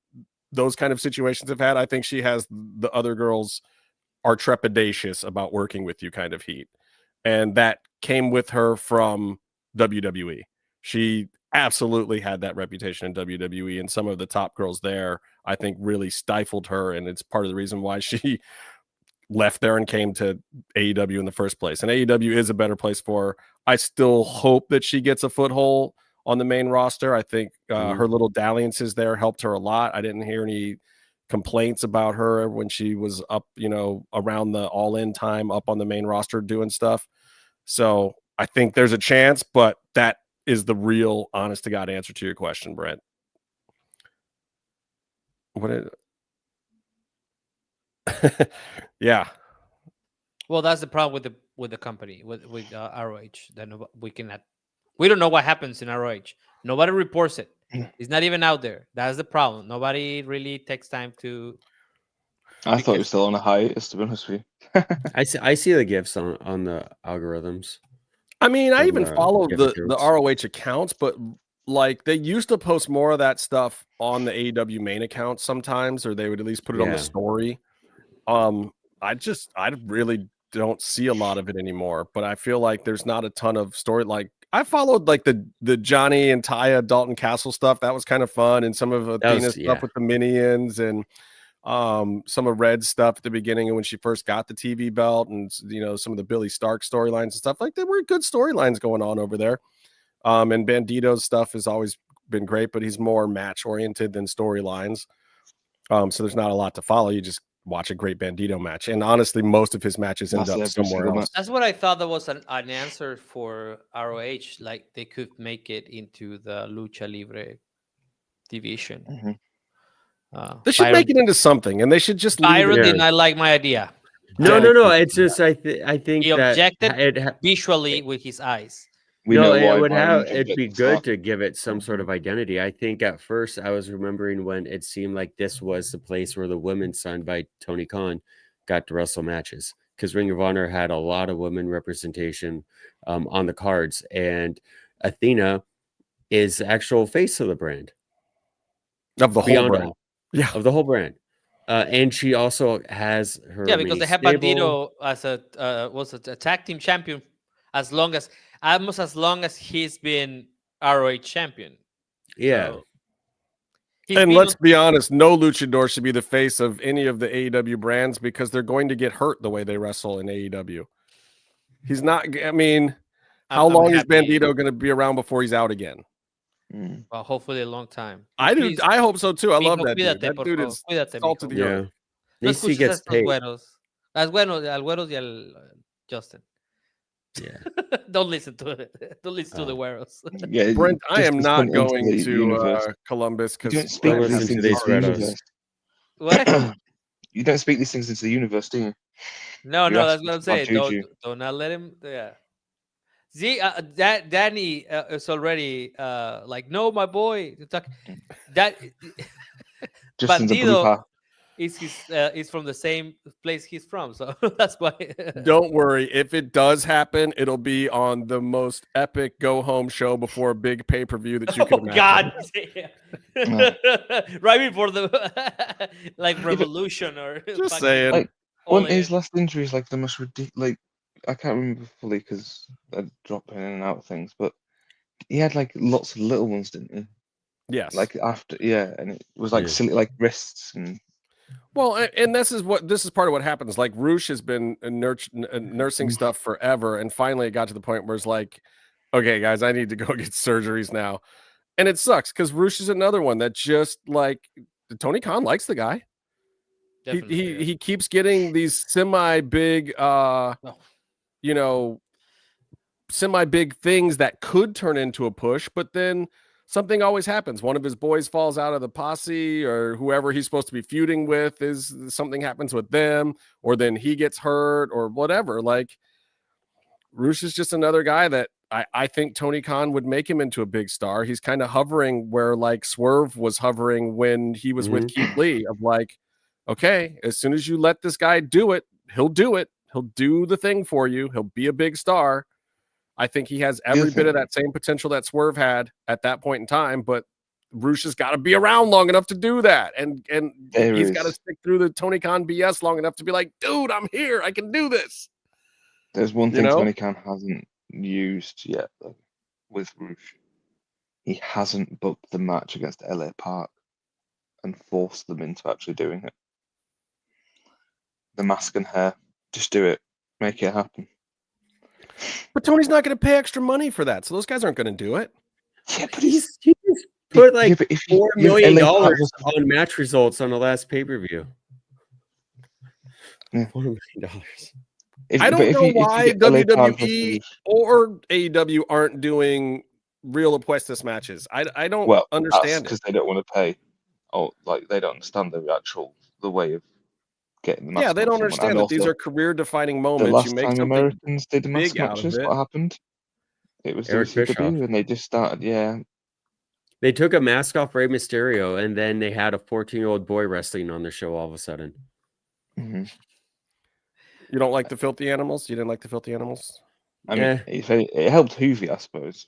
C: those kind of situations have had. I think she has the other girls are trepidatious about working with you kind of heat. And that came with her from WWE. She absolutely had that reputation in WWE, and some of the top girls there, I think, really stifled her. And it's part of the reason why she left there and came to AEW in the first place. And AEW is a better place for her. I still hope that she gets a foothold on the main roster. I think her little dalliances there helped her a lot. I didn't hear any complaints about her when she was up, around the all-in time up on the main roster doing stuff. So I think there's a chance, but that is the real honest to God answer to your question, Brent. Yeah.
E: Well, that's the problem with the company with ROH. That we don't know what happens in ROH. Nobody reports it. It's not even out there. That's the problem. Nobody really takes time to.
D: I thought it was still on a hiatus, to be honest with you.
F: I see the gifts on the algorithms.
C: I mean, I
F: From
C: even
F: the
C: follow
F: gift
C: the
F: accounts.
C: ROH accounts, but like they used to post more of that stuff on the AEW main account sometimes, or they would at least put it on the
F: Yeah.
C: story. I really don't see a lot of it anymore, but I feel like there's not a ton of story. Like I followed like the Johnny and Taya Dalton Castle stuff. That was kind of fun. And some of Athena's stuff with the Minions and some of Red's stuff at the beginning and when she first got the TV belt, and some of the Billy Stark storylines and stuff. Like there were good storylines going on over there. And Bandito's stuff has always been great, but he's more match oriented than storylines. So there's not a lot to follow. You just watch a great Bandito match, and honestly, most of his matches end
D: That's
C: up
D: every
C: somewhere
D: single
C: else.
D: match.
E: That's what I thought that was an answer for ROH. Like they could make it into the Lucha Libre division.
D: Mhm.
C: They should make it into something, and they should just leave
E: Byron
C: it.
E: did not like my idea.
F: No. It's just I think
E: He
F: that
E: objected visually with his eyes.
D: We know
F: it
D: why
F: would
D: Byron
F: it'd be
D: objected to
F: good
D: that.
F: to give it some sort of identity. I think at first I was remembering when it seemed like this was the place where the women signed by Tony Khan got to wrestle matches, because Ring of Honor had a lot of women representation on the cards, and Athena is the actual face of the brand,
C: Of the whole
F: beyond
C: brand.
F: all,
C: Yeah.
F: of the whole brand. And she also has her
E: Yeah, because
F: mini
E: they have
F: stable.
E: Bandito as a tag team champion almost as long as he's been ROH champion.
F: Yeah.
E: So he's
C: And
E: been
C: let's
E: on-
C: be honest, no luchador should be the face of any of the AEW brands because they're going to get hurt the way they wrestle in AEW. He's not. I mean, how
E: I'm
C: long is
E: happy.
C: Bandito going to be around before he's out again?
D: Mm.
E: Well, hopefully a long time.
C: I do.
E: Please,
C: I hope so too. I love
E: mijo,
C: that dude.
E: cuídate,
C: That
E: por
C: dude
E: favor.
C: is
E: Cuídate,
C: salt of
E: mijo.
C: the
F: Yeah.
C: earth.
E: No
F: At least he
E: escuches a
F: gets
E: estos
F: paid.
E: güeros. Al güeros y al Justin.
F: Yeah.
E: Don't listen to it. Don't listen to the
F: Oh.
E: güeros.
D: Yeah,
C: Brent, I
D: just
C: am
D: to
C: not
D: send it into
C: going
D: the
C: to
D: universe.
C: Columbus
D: You
C: because
D: don't speak
F: Don't
D: these
F: listen
D: things
F: to these
D: into the
F: Redos.
D: universe.
E: What?
D: You don't speak these things into the universe, do you?
E: No,
D: You
E: no,
D: ask
E: that's what I'm
D: about
E: saying.
D: Juju.
E: Do not let him. Yeah. See, that Danny is already like, no, my boy. That
D: Justin's a
E: Bandido
D: blooper.
E: is from the same place he's from, so that's why.
C: don't worry. If it does happen, it'll be on the most epic go home show before a big pay per view that you can
E: Oh
C: imagine.
E: God! Damn. Right before the like revolution or
C: Just
E: fucking
C: saying.
D: Like,
E: all
D: One of his
E: in.
D: last injury is like the most ridiculous. Like, I can't remember fully because I drop in and out of things, but he had like lots of little ones, didn't he?
C: Yes.
D: Like after, yeah, and it was like
F: Yeah.
D: silly, like wrists and
C: Well, and this is part of what happens. Like Roosh has been nursing stuff forever, and finally it got to the point where it's like, okay, guys, I need to go get surgeries now, and it sucks because Roosh is another one that just like Tony Khan likes the guy.
E: Definitely.
C: He keeps getting these semi big, semi big things that could turn into a push, but then something always happens. One of his boys falls out of the posse, or whoever he's supposed to be feuding with is something happens with them, or then he gets hurt, or whatever. Like Roosh is just another guy that I think Tony Khan would make him into a big star. He's kind of hovering where like Swerve was hovering when he was with Keith Lee, of like, okay, as soon as you let this guy do it, he'll do it. He'll do the thing for you. He'll be a big star. I think he has every bit of that same potential that Swerve had at that point in time, but Roosh has got to be around long enough to do that. And he's got to stick through the Tony Khan BS long enough to be like, dude, I'm here. I can do this.
D: there's one thing Tony Khan hasn't used yet though, with Roosh. He hasn't booked the match against LA Park and forced them into actually doing it. The mask and hair, just do it, make it happen.
C: But Tony's not going to pay extra money for that, so those guys aren't going to do it.
D: Yeah, but
F: He just put like $4 million on match results on the last pay-per-view.
D: Yeah.
F: $4 million.
C: I don't know why WWE or AEW aren't doing real Apuestas matches. I don't understand
D: because they don't want to pay. Oh, like they don't understand the way of getting the mask.
C: Yeah, they don't understand that these are career-defining moments.
D: The last
C: you make
D: time
C: something
D: Americans did the mask
C: big out of
D: matches,
C: it.
D: what happened? It was
F: Eric
D: WCW,
F: Bischoff.
D: and they just started. Yeah,
F: They took a mask off Rey Mysterio, and then they had a 14-year-old boy wrestling on their show all of a sudden.
D: mm-hmm.
C: You don't like the filthy animals? You didn't like the filthy animals?
D: I mean, it helped Hoovy, I suppose.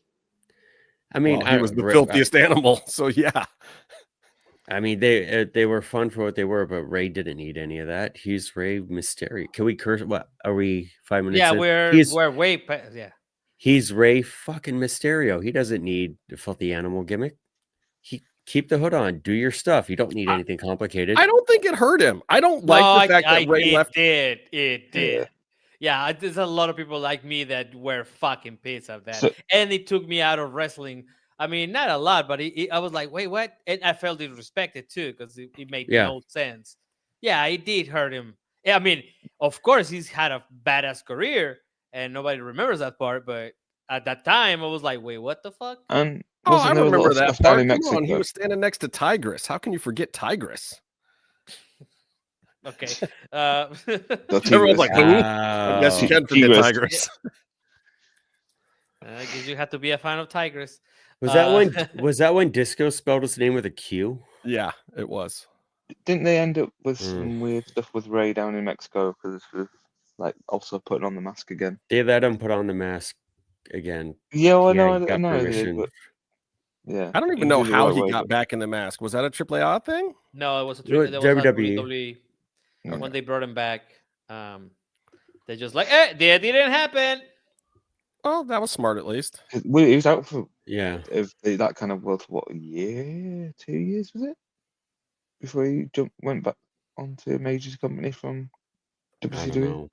F: I mean,
C: he was the filthiest animal, so yeah.
F: I mean, they were fun for what they were, but Ray didn't need any of that. He's Rey Mysterio. Can we curse? What are we? 5 minutes?
E: Yeah,
F: in?
E: we're way past. Yeah,
F: he's Rey fucking Mysterio. He doesn't need the filthy animal gimmick. Keep the hood on. Do your stuff. You don't need anything complicated.
C: I don't think it hurt him. I don't like the fact that Ray left.
E: It did. Yeah, there's a lot of people like me that were fucking pissed at that, and it took me out of wrestling. I mean, not a lot, but I was like, wait, what? And I felt disrespected too because it made no sense. Yeah, it did hurt him. I mean, of course, he's had a badass career, and nobody remembers that part. But at that time, I was like, wait, what the fuck?
D: And
C: I remember that part.
D: In Mexico?
C: Come on, he was standing next to Tigress. How can you forget Tigress?
E: Okay.
C: Everyone's like, who? I guess you can forget Tigress.
E: I guess you have to be a fan of Tigress.
F: Was that when Disco spelled his name with a Q?
C: Yeah, it was.
D: Didn't they end up with some weird stuff with Ray down in Mexico because of like also putting on the mask again?
F: They let him put on the mask again.
D: Yeah, well, I know, but Yeah.
C: I don't even
D: He
C: know
D: did the
C: how
D: right
C: he
D: way,
C: got
D: but-
C: back in the mask. Was that a AAA thing?
E: No, it was a
F: What,
E: there was a
F: WWE?
E: WWE.
D: Yeah.
E: When they brought him back, they just like, that didn't happen.
C: Oh, that was smart at least.
D: Well, he was out for
F: Yeah.
D: that kind of world for what, a year, 2 years, was it? Before he went back onto a major company from
F: I don't
D: WCW?
F: know.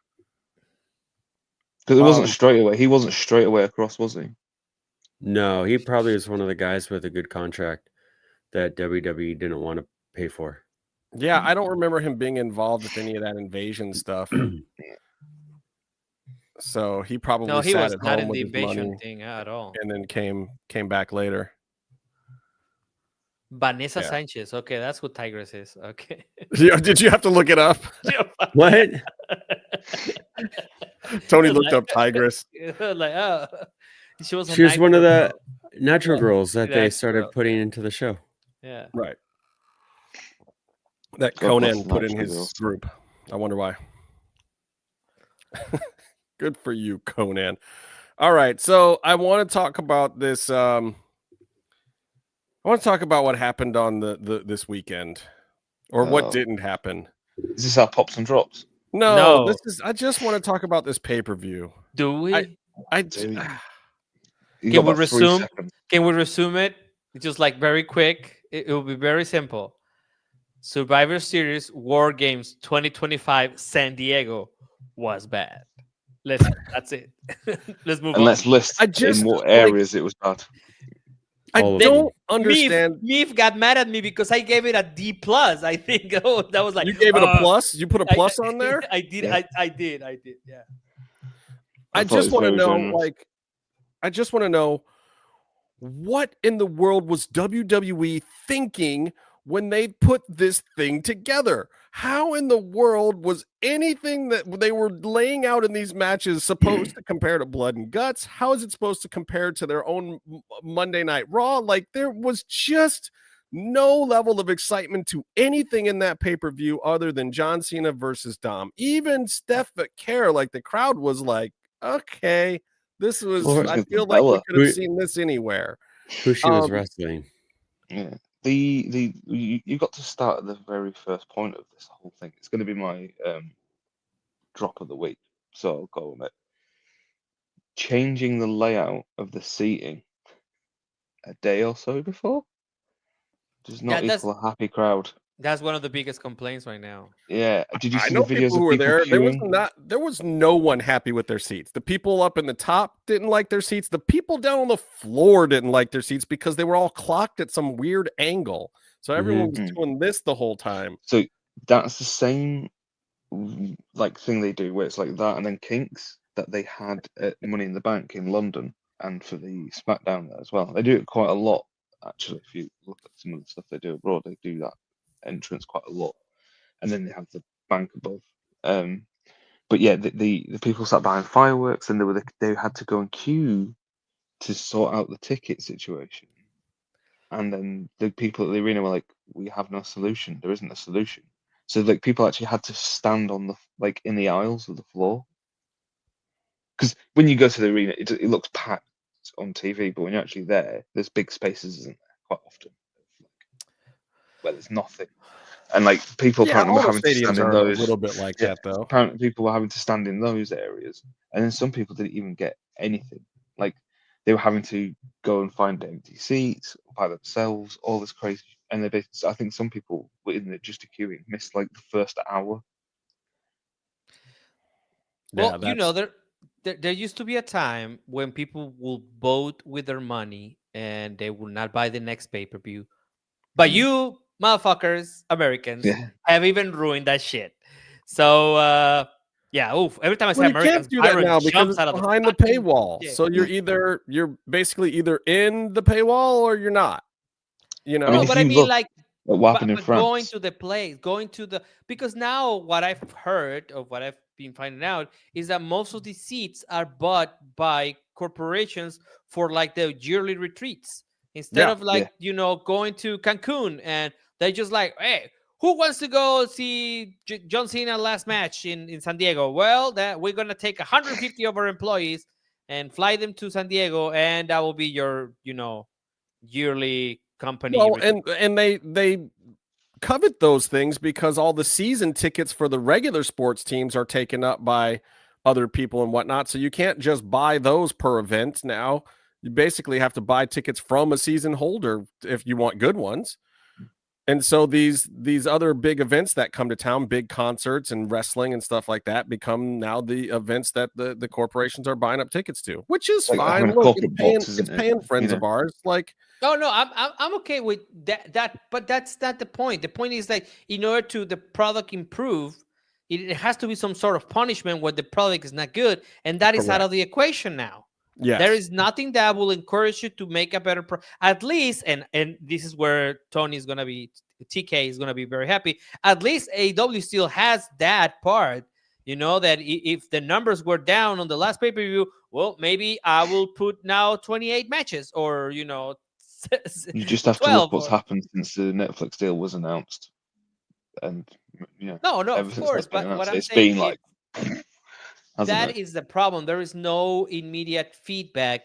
D: Because it wasn't
C: Um,
D: straight away. He wasn't straight away across, was he?
F: No, he probably was one of the guys with a good contract that WWE didn't want to pay for.
C: Yeah, I don't remember him being involved with any of that invasion stuff. So he probably
E: No, he
C: sat
E: was
C: at
E: not
C: home
E: in
C: with
E: the
C: his
E: invasion
C: money
E: thing at all.
C: and then came back later.
E: Vanessa
C: Yeah.
E: Sanchez. Okay, that's who Tigress is. Okay.
C: Yeah, did you have to look it up?
F: What?
C: Tony
E: It's
C: looked
E: like-
C: up Tigress.
E: like, oh, she was.
F: She was one of the
E: Nitro
F: natural
E: Yeah,
F: girls that they
E: natural
F: started
E: girl.
F: putting into the show.
E: girl. Yeah.
C: Right. That
D: God bless
C: Conan
D: the
C: put in
D: natural
C: his
D: girls.
C: group. I wonder why. Good for you, Conan. All right, so I want to talk about this. I want to talk about what happened on the this weekend, or what
D: Oh.
C: didn't happen.
D: Is this our pops and drops?
C: No,
E: No.
C: this is. I just want to talk about this pay per view.
E: Do we?
D: Dude. You
E: Can
D: got
E: we
D: about 3
E: resume?
D: seconds.
E: Can we resume it? It's just like very quick. It will be very simple. Survivor Series War Games 2025 San Diego was bad. That's it. Let's move
D: And
E: on.
D: let's list
C: I just,
D: in what
C: like-
D: areas it was bad.
C: I
F: All of
C: don't understand.
E: Meef got mad at me because I gave it a D plus. I think that was like
C: You gave it a plus. You put a plus on there.
E: I did.
D: Yeah.
E: I did. Yeah.
C: I
D: thought it
C: just
D: was
C: want to
D: very
C: know,
D: generous.
C: like, I just want to know what in the world was WWE thinking when they put this thing together? How in the world was anything that they were laying out in these matches supposed to compare to Blood and Guts? How is it supposed to compare to their own Monday Night Raw? Like, there was just no level of excitement to anything in that pay-per-view other than John Cena versus Dom. Even Steph McCare, like, the crowd was like, okay, this was,
F: Well,
C: I
D: with
C: feel like we
D: Bella.
C: could have
F: Who-
C: seen this anywhere.
F: Who she was
C: Um,
F: wrestling.
D: Yeah. You got to start at the very first point of this whole thing. It's going to be my drop of the week, so I'll go on it. Changing the layout of the seating a day or so before does not
E: that's-
D: equal a happy crowd.
E: That's one of the biggest complaints right now.
D: Yeah. Did you
C: I
D: see
C: know
D: the videos
C: people
D: of
C: who were
D: people
C: there.
D: queuing?
C: There was no one happy with their seats. The people up in the top didn't like their seats. The people down on the floor didn't like their seats because they were all clocked at some weird angle. So everyone was
D: Mhm.
C: doing this the whole time.
D: So that's the same like thing they do where it's like that, and then kinks that they had at Money in the Bank in London and for the SmackDown there as well. They do it quite a lot actually. If you look at some of the stuff they do abroad, they do that entrance quite a lot, and then they have the bank above. But yeah, the people sat behind fireworks, and they had to go and queue to sort out the ticket situation. And then the people at the arena were like, "We have no solution. There isn't a solution." So like people actually had to stand on the in the aisles of the floor, because when you go to the arena, it looks packed on TV, but when you're actually there, there's big spaces, isn't there? Quite often, where there's nothing, and like people apparently were
C: all the
D: having to stand
C: stadiums
D: in
C: are
D: those.
C: a little bit like
D: Yeah,
C: that, though.
D: apparently people were having to stand in those areas, and then some people didn't even get anything. Like they were having to go and find empty seats by themselves, all this crazy. And I think some people were in there just queuing, missed like the first hour.
E: Well,
C: Yeah,
E: there used to be a time when people will vote with their money and they will not buy the next pay-per-view. But you motherfuckers, Americans,
D: Yeah.
E: have even ruined that shit. So yeah, oof. Every time I say
C: well, you
E: Americans,
C: can't do that
E: Byron
C: now because
E: jumps
C: it's
E: out of
C: behind the
E: fucking
C: paywall.
E: shit.
C: So you're basically either in the paywall or you're not. You know,
D: I mean,
E: No,
D: if
E: but I
D: you
E: mean
D: look
E: like
D: at what happened in
E: but going
D: France,
E: to the place, because now what I've heard of what I've been finding out is that most of these seats are bought by corporations for like the yearly retreats instead
C: Yeah,
E: of like going to Cancun, and they just like, hey, who wants to go see John Cena last match in San Diego? Well, that we're gonna take 150 of our employees and fly them to San Diego, and that will be your yearly company.
C: Well, and they covet those things because all the season tickets for the regular sports teams are taken up by other people and whatnot. So you can't just buy those per event now. You basically have to buy tickets from a season holder if you want good ones. And so these other big events that come to town, big concerts and wrestling and stuff like that, become now the events that the corporations are buying up tickets to, which is
D: Like having
C: fine.
D: a
C: Look,
D: corporate box,
C: it's
D: isn't it?
C: paying friends
D: You
C: of ours. Like,
E: no, I'm okay with that, but that's not the point. The point is that in order to the product improve, it has to be some sort of punishment when the product is not good, and that is out of the equation now.
C: yes.
E: There is nothing that will encourage you to make a better at least, and this is where TK is gonna be very happy. At least AEW still has that part, that if the numbers were down on the last pay-per-view, well, maybe I will put now 28 matches, or
D: you just have to
E: 12
D: look what's happened since the Netflix deal was announced, and
E: no,
D: ever
E: of
D: since
E: course,
D: that's been
E: but what
D: announced,
E: I'm
D: it's
E: saying
D: been like
E: that is the problem. There is no immediate feedback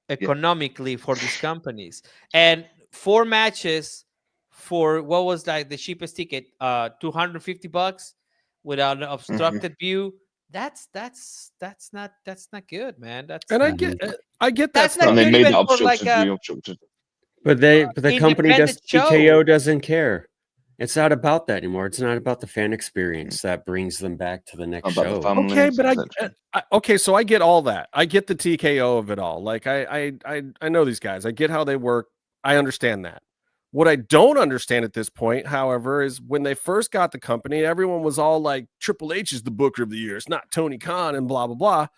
E: economically for these companies, and 4 matches for what was that the cheapest ticket, $250 without an obstructed view. That's not good, man.
C: And I get that
E: That's
C: stuff.
E: not
D: and they
E: good
D: made
E: even
D: that
E: for like
D: obstructed.
F: But the company
E: independent
F: TKO
E: show.
F: doesn't care. It's not about that anymore. It's not about the fan experience that brings them back to the next
D: About the
F: show.
D: family,
C: Okay, but
D: etc.
C: okay, so I get all that. I get the TKO of it all. Like I know these guys. I get how they work. I understand that. What I don't understand at this point, however, is when they first got the company, everyone was all like, Triple H is the Booker of the Year. It's not Tony Khan and blah, blah, blah.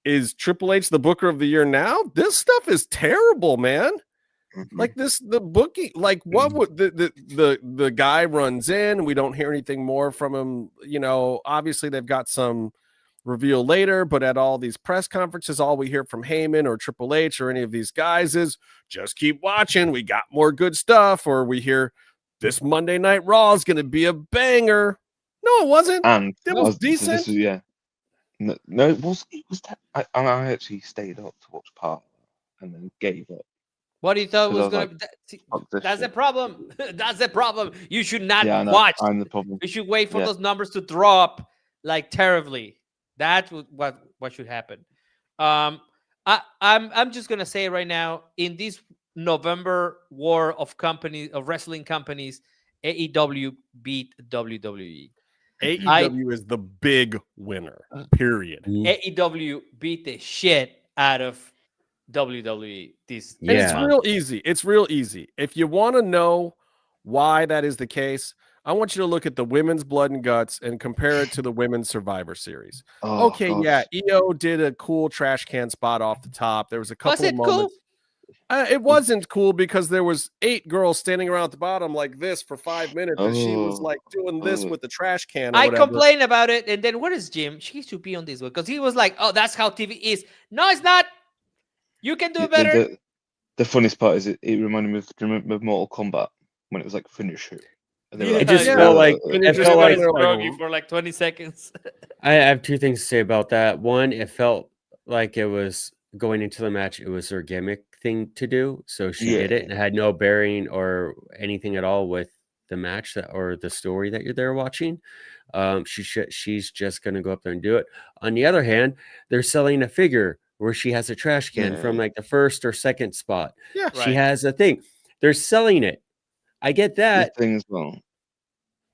C: Is Triple H the Booker of the Year now? This stuff is terrible, man. Like the booking, like what would the guy runs in? We don't hear anything more from him. Obviously they've got some reveal later, but at all these press conferences, all we hear from Heyman or Triple H or any of these guys is just keep watching. We got more good stuff. Or we hear this Monday Night Raw is going to be a banger. No, it wasn't.
D: And
C: it was decent.
D: No, it was. I actually stayed up to watch part and then gave up.
E: What do you thought was
D: Because I
E: going
D: was
E: to? That's the problem. That's the problem. You should not
D: Yeah, I know.
E: watch.
D: I'm the problem.
E: You should wait for
D: Yeah.
E: those numbers to drop like terribly. That's what should happen. I'm just gonna say right now, in this November war of wrestling companies, AEW beat WWE.
C: AEW is the big winner, period.
E: AEW beat the shit out of WWE.
C: And it's real easy. It's real easy. If you want to know why that is the case, I want you to look at the women's Blood and Guts and compare it to the women's Survivor Series. Okay,
D: God.
C: yeah, EO did a cool trash can spot off the top. There was a couple of moments.
E: Cool?
C: It wasn't cool because there was 8 girls standing around at the bottom like this for 5 minutes, and she was like doing this with the trash can.
E: I complained about it, and then what is Jim? She should be on this one because he was like, "Oh, that's how TV is." No, it's not. You can do it better.
D: The funniest part is it reminded me of Mortal Kombat when it was like finish it.
F: It just felt like
E: for like 20 seconds.
F: I have 2 things to say about that. One, it felt like it was going into the match. It was her gimmick thing to do, so she did it and it had no bearing or anything at all with the match or the story that you're there watching. She's just going to go up there and do it. On the other hand, they're selling a figure where she has a trash can from like the first or second spot.
C: Yeah,
F: she has a thing. They're selling it. I get that
D: thing as well.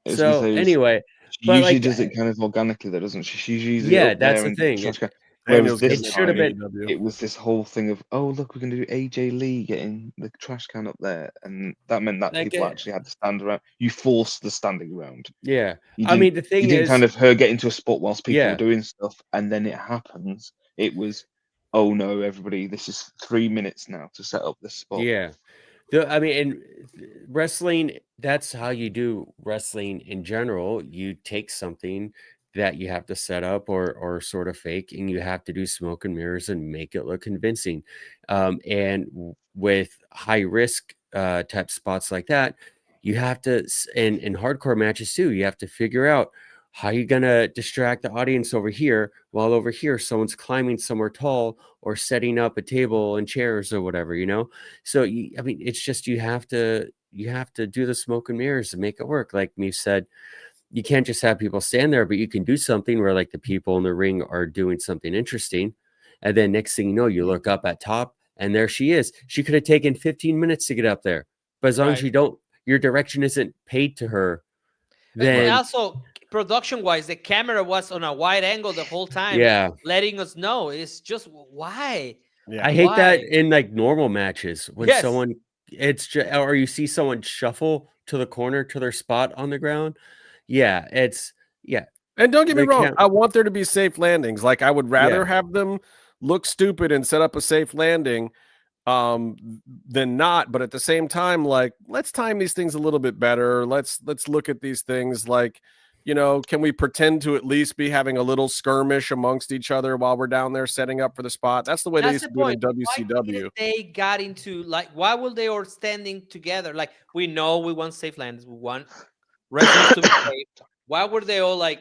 F: So anyway,
D: she usually does it kind of organically, though, doesn't she? She's usually
F: that's the thing.
D: Whereas this
F: should have been.
D: It was this whole thing of, oh look, we can do AJ Lee getting the trash can up there, and that meant that people actually had to stand around. You forced the standing around.
F: Yeah, I mean the thing is,
D: kind of her get into a spot whilst people were doing stuff, and then it happens. It was, oh no, everybody, this is 3 minutes now to set up this spot.
F: Yeah. I mean, in wrestling, that's how you do wrestling in general. You take something that you have to set up or sort of fake, and you have to do smoke and mirrors and make it look convincing. And with high risk type spots like that, you have to, in hardcore matches too, you have to figure out how are you gonna distract the audience over here while over here someone's climbing somewhere tall or setting up a table and chairs or whatever, you know? So I mean, it's just you have to do the smoke and mirrors to make it work. Like me said, you can't just have people stand there, but you can do something where like the people in the ring are doing something interesting, and then next thing you know, you look up at top and there she is. She could have taken 15 minutes to get up there, but as long as
E: Right.
F: you don't, your direction isn't paid to her,
E: But
F: then
E: also, production-wise, the camera was on a wide angle the whole time,
F: yeah.
E: letting us know. It's just why.
C: Yeah.
F: I hate that
E: Why?
F: in like normal matches when
E: Yes.
F: someone it's just or you see someone shuffle to the corner to their spot on the ground. Yeah, it's
C: And don't get me
F: They
C: wrong,
F: can't-
C: I want there to be safe landings. Like I would rather
F: Yeah.
C: have them look stupid and set up a safe landing than not. But at the same time, like let's time these things a little bit better. Let's look at these things like, you know, can we pretend to at least be having a little skirmish amongst each other while we're down there setting up for the spot? That's the way they
E: That's
C: used
E: the
C: to do it in
E: point. Why
C: WCW.
E: didn't they got into like why were they all standing together? Like we know we want safe landings, we want wrestlers to be safe. Why were they all like,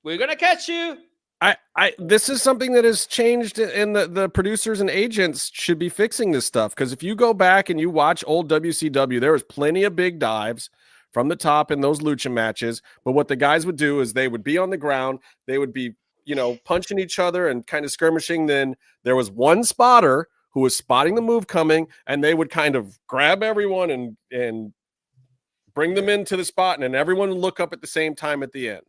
E: we're gonna catch you?
C: This is something that has changed, and the producers and agents should be fixing this stuff. Because if you go back and you watch old WCW, there was plenty of big dives from the top in those lucha matches. But what the guys would do is they would be on the ground, they would be, you know, punching each other and kind of skirmishing. Then there was one spotter who was spotting the move coming, and they would kind of grab everyone and bring them into the spot, and then everyone would look up at the same time at the end.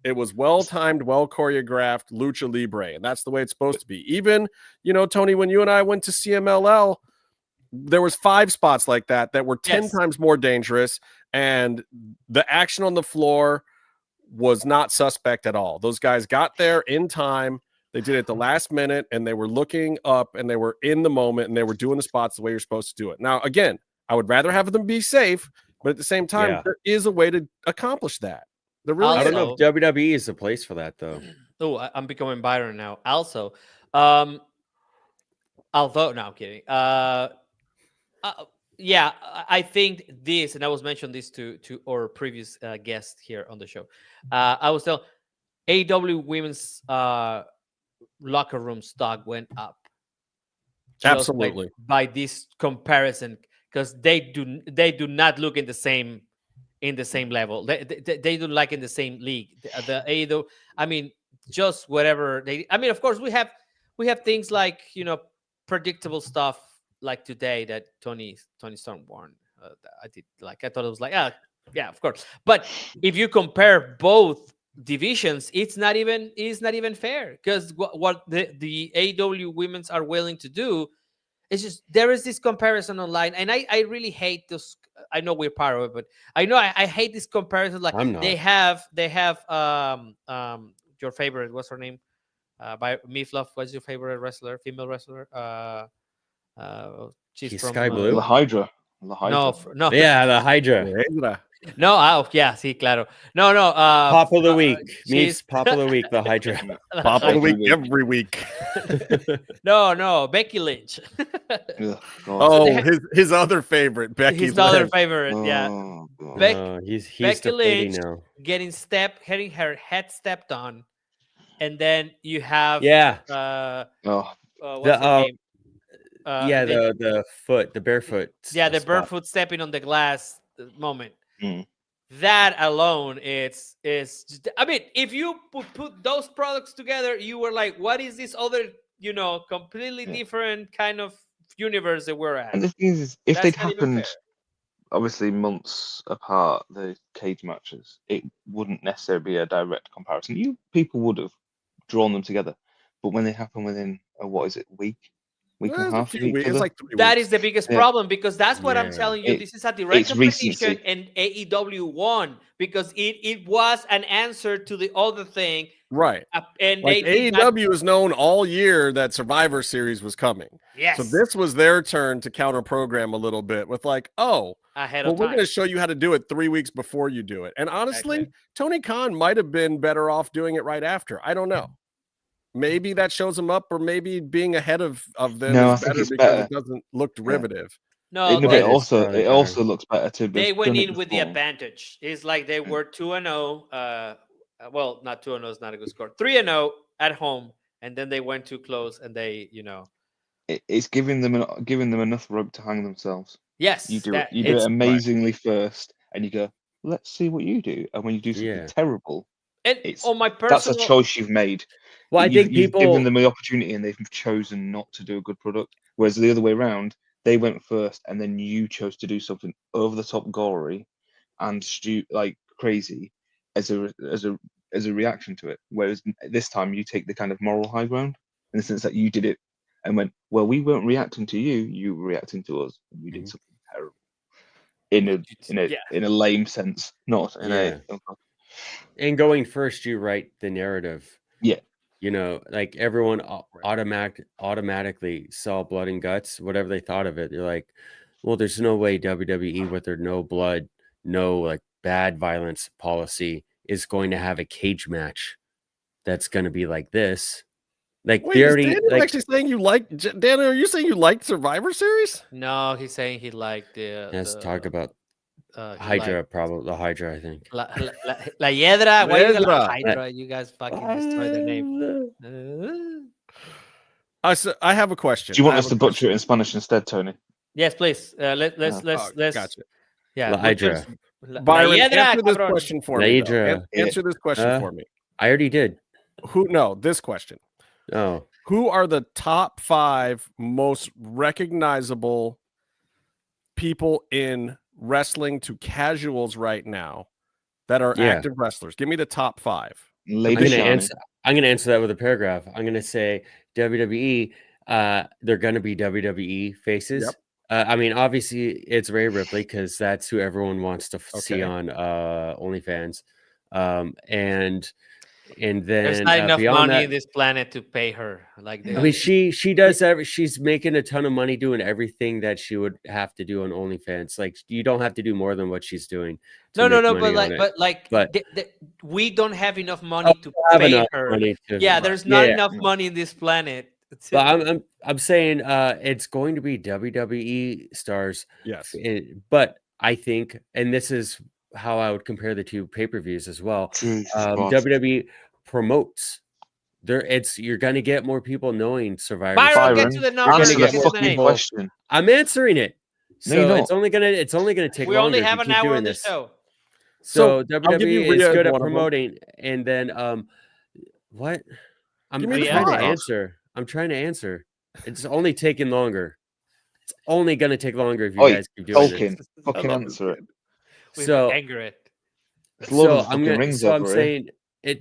C: It was well-timed, well-choreographed Lucha Libre, and that's the way it's supposed to be. Even, you know, Tony, when you and I went to CMLL, there was 5 spots like that were 10 times more dangerous, and the action on the floor was not suspect at all. Those guys got there in time. They did it at the last minute, and they were looking up, and they were in the moment, and they were doing the spots the way you're supposed to do it. Now, again, I would rather have them be safe, but at the same time,
F: Yeah.
C: there is a way to accomplish that. There really
F: I don't
E: Also-
F: know if WWE is the place for that though.
E: Oh, I'm becoming Byron now. Also, although no, I'm kidding. Yeah, I think this, and I was mentioning this to our previous guest here on the show. I was telling AEW women's locker room stock went up. just
C: Absolutely.
E: by this comparison, because they do not look in the same level. They do like in the same league. The AEW, I mean, just whatever they. I mean, of course, we have things like, you know, predictable stuff like today that Tony Storm won. I did like. I thought it was like, yeah, of course. But if you compare both divisions, it's not even fair, because what the AEW women's are willing to do. It's just there is this comparison online, and I really hate this. I know we're part of it, but I know I hate this comparison. Like
F: I'm not.
E: they have your favorite, what's her name? By Meefloaf. What's your favorite wrestler, female wrestler? She's from
F: Sky Blue?
D: La Hydra.
E: No,
F: Yeah, the Hydra.
E: no. Yeah, sí, claro. No.
F: Pop of the week.
E: she's-
F: Meets Pop of the week, the Hydra.
C: Pop of the week
D: Every
C: every week.
E: No, Becky Lynch.
D: Ugh, God.
C: Oh, his other favorite, Becky
E: His other
C: Lynch.
E: favorite, yeah.
D: Oh, God.
E: Beck-
F: He's
E: Becky
F: deflating
E: Lynch.
F: now.
E: Getting her head stepped on, and then you have
F: Yeah.
D: Oh,
E: what's
F: The,
E: her name?
F: Yeah, the foot, the barefoot.
E: Yeah, the
F: spot.
E: barefoot stepping on the glass moment.
D: Mm.
E: That alone, is just, I mean, if you put those products together, you were like, what is this other, you know, completely different kind of universe that we're at?
D: and the thing is, if
E: That's
D: they'd
E: not even
D: happened,
E: fair.
D: obviously months apart, the cage matches, it wouldn't necessarily be a direct comparison. People would have drawn them together, but when they happen within week and a half of each
C: It's
D: other,
C: like 3 weeks.
E: That is the biggest
D: Yeah.
E: problem, because that's what I'm
F: Yeah.
E: telling you. This is a direct
D: it's
E: competition,
D: recency.
E: and AEW won because it was an answer to the other thing,
C: right.
E: and
C: Like
E: they did not-
C: AEW has known all year that Survivor Series was coming.
E: yes,
C: So this was their turn to counter program a little bit with like, oh,
E: ahead
C: well,
E: of
C: we're
E: time.
C: going to show you how to do it 3 weeks before you do it. And honestly,
E: Exactly.
C: Tony Khan might have been better off doing it right after. I don't know. Maybe that shows him up, or maybe being ahead of them
D: No, I
C: is
D: think
C: better
D: it's
C: because
D: better.
C: it doesn't look derivative.
E: No,
D: No, but
E: they,
F: it is probably
D: it
F: better.
D: also looks better to.
E: they
D: have
E: went
D: done it
E: in with the
D: before.
E: advantage. It's like they were 2-0, well, not 2-0 is not a good score. 3-0 at home, and then they went too close, and they,
D: It's giving them enough rope to hang themselves.
E: yes,
D: You do
E: that-
D: it
E: it's-
D: amazingly first, and you go, let's see what you do. And when you do something
F: Yeah.
D: terrible,
E: And
D: it's
E: on my
D: that's a
E: personal,
D: choice you've made.
F: Well, I think
D: You've
F: people
D: given them the opportunity, and they've chosen not to do a good product. Whereas the other way around, they went first, and then you chose to do something over the top, gory, and like crazy, as a reaction to it. Whereas this time, you take the kind of moral high ground in the sense that you did it and went, well, we weren't reacting to you; you were reacting to us, and we did something terrible in a lame sense, not in a.
F: And going first, you write the narrative.
D: Yeah.
F: Like everyone automatically saw blood and guts, whatever they thought of it. They're like, well, there's no way WWE with their no blood, no like bad violence policy is going to have a cage match that's going to be like this. Like
C: Wait,
F: they
C: is
F: already
C: Daniel actually saying you like Daniel? Are you saying you liked Survivor Series?
E: no, he's saying he liked the.
F: let's talk about
E: he
F: Hydra,
E: liked
F: probably the Hydra, I think.
E: La Hiedra. Why you got La
C: Hiedra.
E: Hydra? You guys fucking destroy their name.
C: I have a question.
D: Do you want
C: I
D: us
C: have
D: to
C: a
D: butcher
C: question.
D: it in Spanish instead, Tony?
E: Yes, please. Let's
C: Gotcha.
E: yeah.
F: La Hydra.
C: Byron,
E: Hiedra,
C: answer this
E: cabrón.
C: question for me. though.
F: Hydra.
C: Answer this question for me.
F: I already did.
C: This question.
F: Oh,
C: Who are the top 5 most recognizable people in wrestling to casuals right now that are active wrestlers? Give me the top 5.
F: I'm gonna answer that with a paragraph. I'm gonna say WWE. They're gonna be WWE faces.
C: Yep.
F: I mean, obviously, it's Rhea Ripley because that's who everyone wants to see on OnlyFans. And then
E: There's not enough
F: beyond
E: money
F: that,
E: in this planet to pay her. Like
F: I mean, she does she's making a ton of money doing everything that she would have to do on OnlyFans. Like you don't have to do more than what she's doing.
E: No, but we don't have enough money to pay her. There's not enough money in this planet.
F: But I'm saying it's going to be WWE stars.
C: Yes.
F: But I think, and this is how I would compare the two pay-per-views as well. WWE promotes. You're gonna get more people knowing Survivor.
E: Byron, get to the numbers.
D: Answer the fucking question.
F: I'm answering it. So
D: No,
F: it's only gonna take
E: we
F: longer.
E: only have
F: if
E: an
F: you keep
E: hour
F: doing
E: on the
F: this.
E: show.
F: So
C: I'll give you
F: WWE is
C: Rhea
F: good
C: as
F: at
C: one of them.
F: promoting, and then what? I'm
C: Give me the
F: trying to
C: 5.
F: answer. I'm trying to answer. It's only taking longer. It's only gonna take longer if you guys keep doing
D: Tolkien,
F: this.
D: fucking answer it.
F: So
E: anger it.
F: I'm saying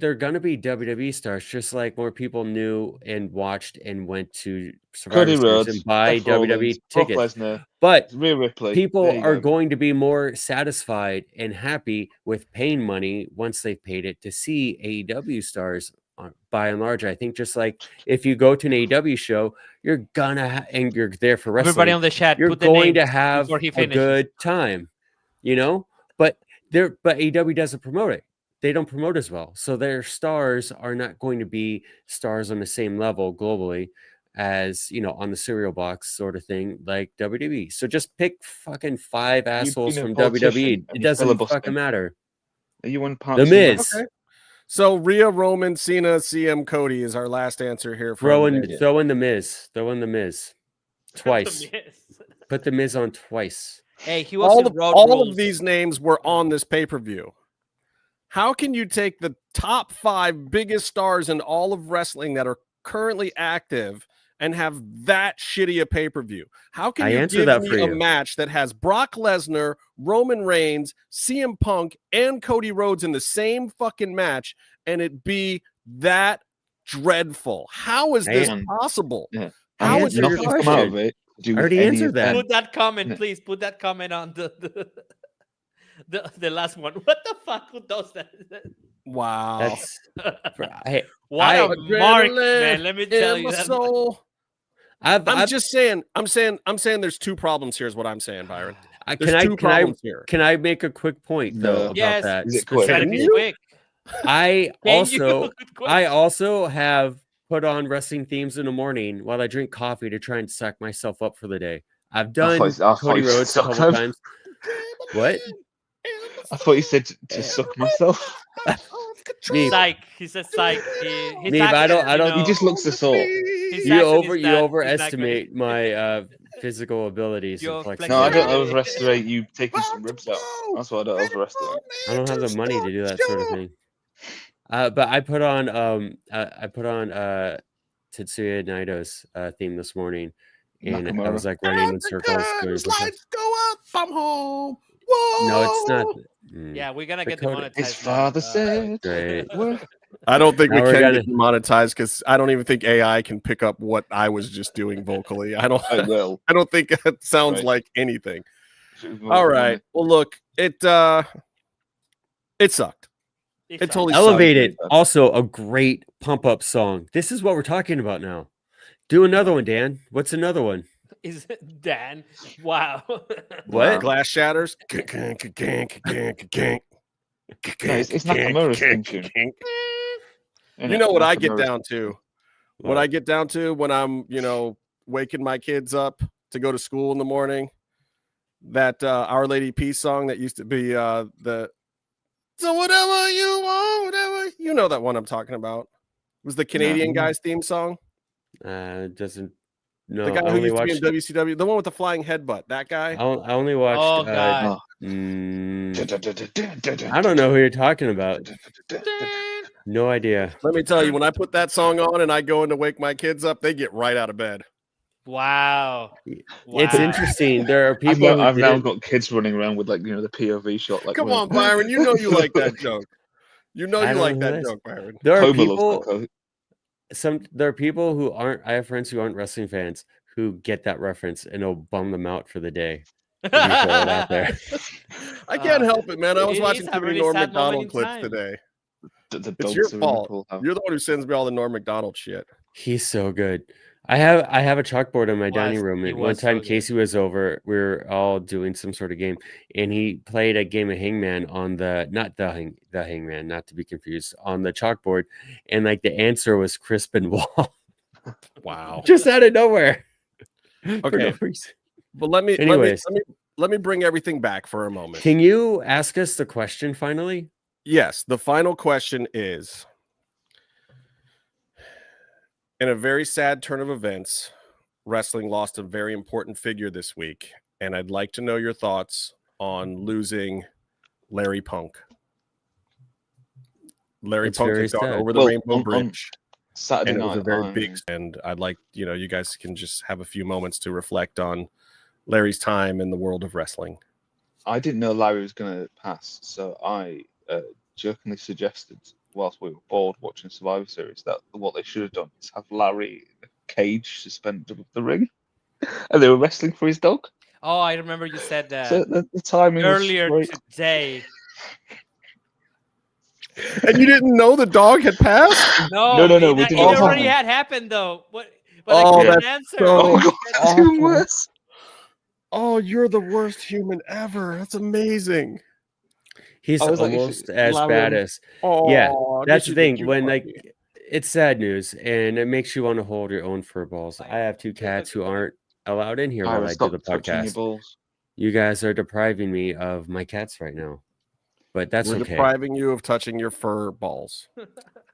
F: they're gonna be WWE stars, just like more people knew and watched and went to Survivor
D: Cody
F: Series
D: Rhodes,
F: and buy
D: Seth Rollins,
F: WWE
D: Brock
F: tickets.
D: Lesnar,
F: But
D: Rhea Ripley.
F: people
D: There you
F: are
D: go.
F: going to be more satisfied and happy with paying money once they've paid it to see AEW stars. By and large, I think just like if you go to an AEW show, you're gonna and you're there for wrestling.
E: Everybody on the chat,
F: You're
E: put the
F: going to
E: names
F: have
E: before he
F: a
E: finishes.
F: good time, But AEW doesn't promote it. They don't promote as well, so their stars are not going to be stars on the same level globally as on the cereal box sort of thing like WWE. So just pick fucking 5 assholes
D: been a
F: from
D: politician
F: WWE.
D: and
F: It
D: you're
F: doesn't
D: filibustering.
F: fucking matter.
D: You want part
F: The Miz.
C: Okay. So Rhea, Roman, Cena, CM, Cody is our last answer here.
F: Throw in the Miz. Throw in the Miz twice.
E: Miz.
F: Put the Miz on twice.
E: Hey, he was
C: all
E: in Road
C: of
E: Rules.
C: these names were on this pay-per-view. How can you take the top 5 biggest stars in all of wrestling that are currently active and have that shitty a pay-per-view? How can you give me a match that has Brock Lesnar, Roman Reigns, CM Punk, and Cody Rhodes in the same fucking match and it be that dreadful? How is this possible?
D: Yeah.
C: How is
D: nothing come out of it?
F: I already answered that.
E: Put that comment, please. Put that comment on the last one. What the fuck? Who does that?
C: Wow.
F: That's
E: what a mark, man. Let me tell you that.
C: Soul. I'm saying there's 2 problems here is what I'm saying, Byron. Can
F: I make a quick point though about that?
D: Is it quick?
F: I also have put on wrestling themes in the morning while I drink coffee to try and suck myself up for the day. I've done Cody Rhodes a couple times. What?
D: I thought you said to suck myself.
C: control.
E: Psych. He says psych. His
F: Neve, I
E: accent,
F: don't-
D: He just looks the sort.
E: His
F: You
E: accent is
F: you
E: not
F: overestimate my physical abilities
E: Your
F: and
D: No, I don't
E: flexibility.
D: overestimate you taking some ribs out. That's what I don't overestimate.
F: I don't have the money to do that sort of thing. But I put on Tetsuya Naito's theme this morning, and I
D: Nakamura.
F: was like running in circles. Doing push-ups.
C: Lights go up. I'm home. Whoa.
F: No, it's not.
E: Yeah, we're gonna get
F: Dakota-
E: demonetized.
D: His father
E: now.
D: said.
F: Great.
D: What?
C: I don't think we
F: Now we're
C: can
F: gonna-
C: get monetized because I don't even think AI can pick up what I was just doing vocally. I don't.
D: I will.
C: I don't think it sounds
D: Right.
C: like anything. All right. Well, look, it sucked.
E: It's
C: It totally
F: Elevated.
D: sucks.
F: Also, a great pump up song. This is what we're talking about now. Do another one, Dan. What's another one?
E: Is it Dan? Wow.
F: What?
C: Glass shatters.
D: No, it's Nakamura's theme tune.
C: You know what I get down to? What I get down to when I'm, waking my kids up to go to school in the morning. That Our Lady Peace song that used to be the "So whatever you want, whatever that one I'm talking about. It was the Canadian guy's theme song?
F: Doesn't. No,
C: The guy
F: I
C: who
F: only
C: used to be in
F: watched.
C: WCW, the one with the flying headbutt. That guy.
F: I only watched.
E: Oh God.
F: I don't know who you're talking about. No idea.
C: Let me tell you, when I put that song on and I go in to wake my kids up, they get right out of bed.
E: Wow.
F: It's
E: Wow.
F: interesting. There are
D: I've,
F: people.
D: I've
F: who
D: now
F: didn't-
D: got kids running around with the POV shot. Like,
C: Come on, Byron. You know you like that joke. You know
F: I
C: you
F: don't
C: like
F: know
C: that
F: this.
C: joke, Byron.
F: There are
D: Homer loves
F: people.
D: that coat.
F: There are people who aren't. I have friends who aren't wrestling fans who get that reference and it'll bum them out for the day. If you throw it out there.
C: I can't help it, man. I was
E: it
C: watching
E: is
C: too
E: a
C: many
E: really
C: Norm
E: sad moment
C: McDonald
E: in
C: clips
E: time.
C: today.
D: The
C: It's
D: dogs
C: your
D: are in the
C: fault.
D: pool house.
C: You're the one who sends me all the Norm McDonald shit.
F: He's so good. I have a chalkboard in my dining room.
E: he
F: And one
E: was so
F: time
E: good.
F: Casey was over. We were all doing some sort of game, and he played a game of Hangman on the Hangman, not to be confused, on the chalkboard, and like the answer was Crispin Wall,
C: Wow.
F: just out of nowhere. For
C: Okay.
F: no reason.
C: But let me
F: Anyways.
C: let me bring everything back for a moment.
F: Can you ask us the question finally?
C: Yes, the final question is, in a very sad turn of events, wrestling lost a very important figure this week, and I'd like to know your thoughts on losing Larry Punk. Larry
F: It's
C: Punk
F: very
C: had gone
F: sad.
C: over the
D: Well,
C: Rainbow
D: on
C: Bridge,
D: Saturday
C: and it was
D: night,
C: a very big, and I'd like, you guys can just have a few moments to reflect on Larry's time in the world of wrestling.
D: I didn't know Larry was going to pass, so I jokingly suggested, whilst we were bored watching Survivor Series, that what they should have done is have Larry in a cage suspended above the ring, and they were wrestling for his dog.
E: Oh, I remember you said that
D: So the timing
E: earlier
D: was great.
E: today.
C: And you didn't know the dog had passed?
E: No,
D: No, we
E: it
D: didn't
C: know
E: already
D: that.
E: had happened though. But
C: Oh,
E: I couldn't
C: that's
E: answer.
C: so-
D: Oh god, that's
C: awful.
D: even worse.
C: Oh, you're the worst human ever. That's amazing.
F: He's
D: I was like,
F: almost as
D: Larry-
F: bad as.
C: Oh,
F: Yeah,
C: you
F: that's the
C: should
F: thing.
C: get
F: When
C: you a
F: like
C: puppy.
F: it's sad news, and it makes you want to hold your own fur balls. I have two cats who aren't allowed in here while
D: Byron,
F: I do
D: stop
F: the
D: touching your
F: podcast.
D: balls.
F: You guys are depriving me of my cats right now, but that's
C: We're
F: okay.
C: depriving you of touching your fur balls.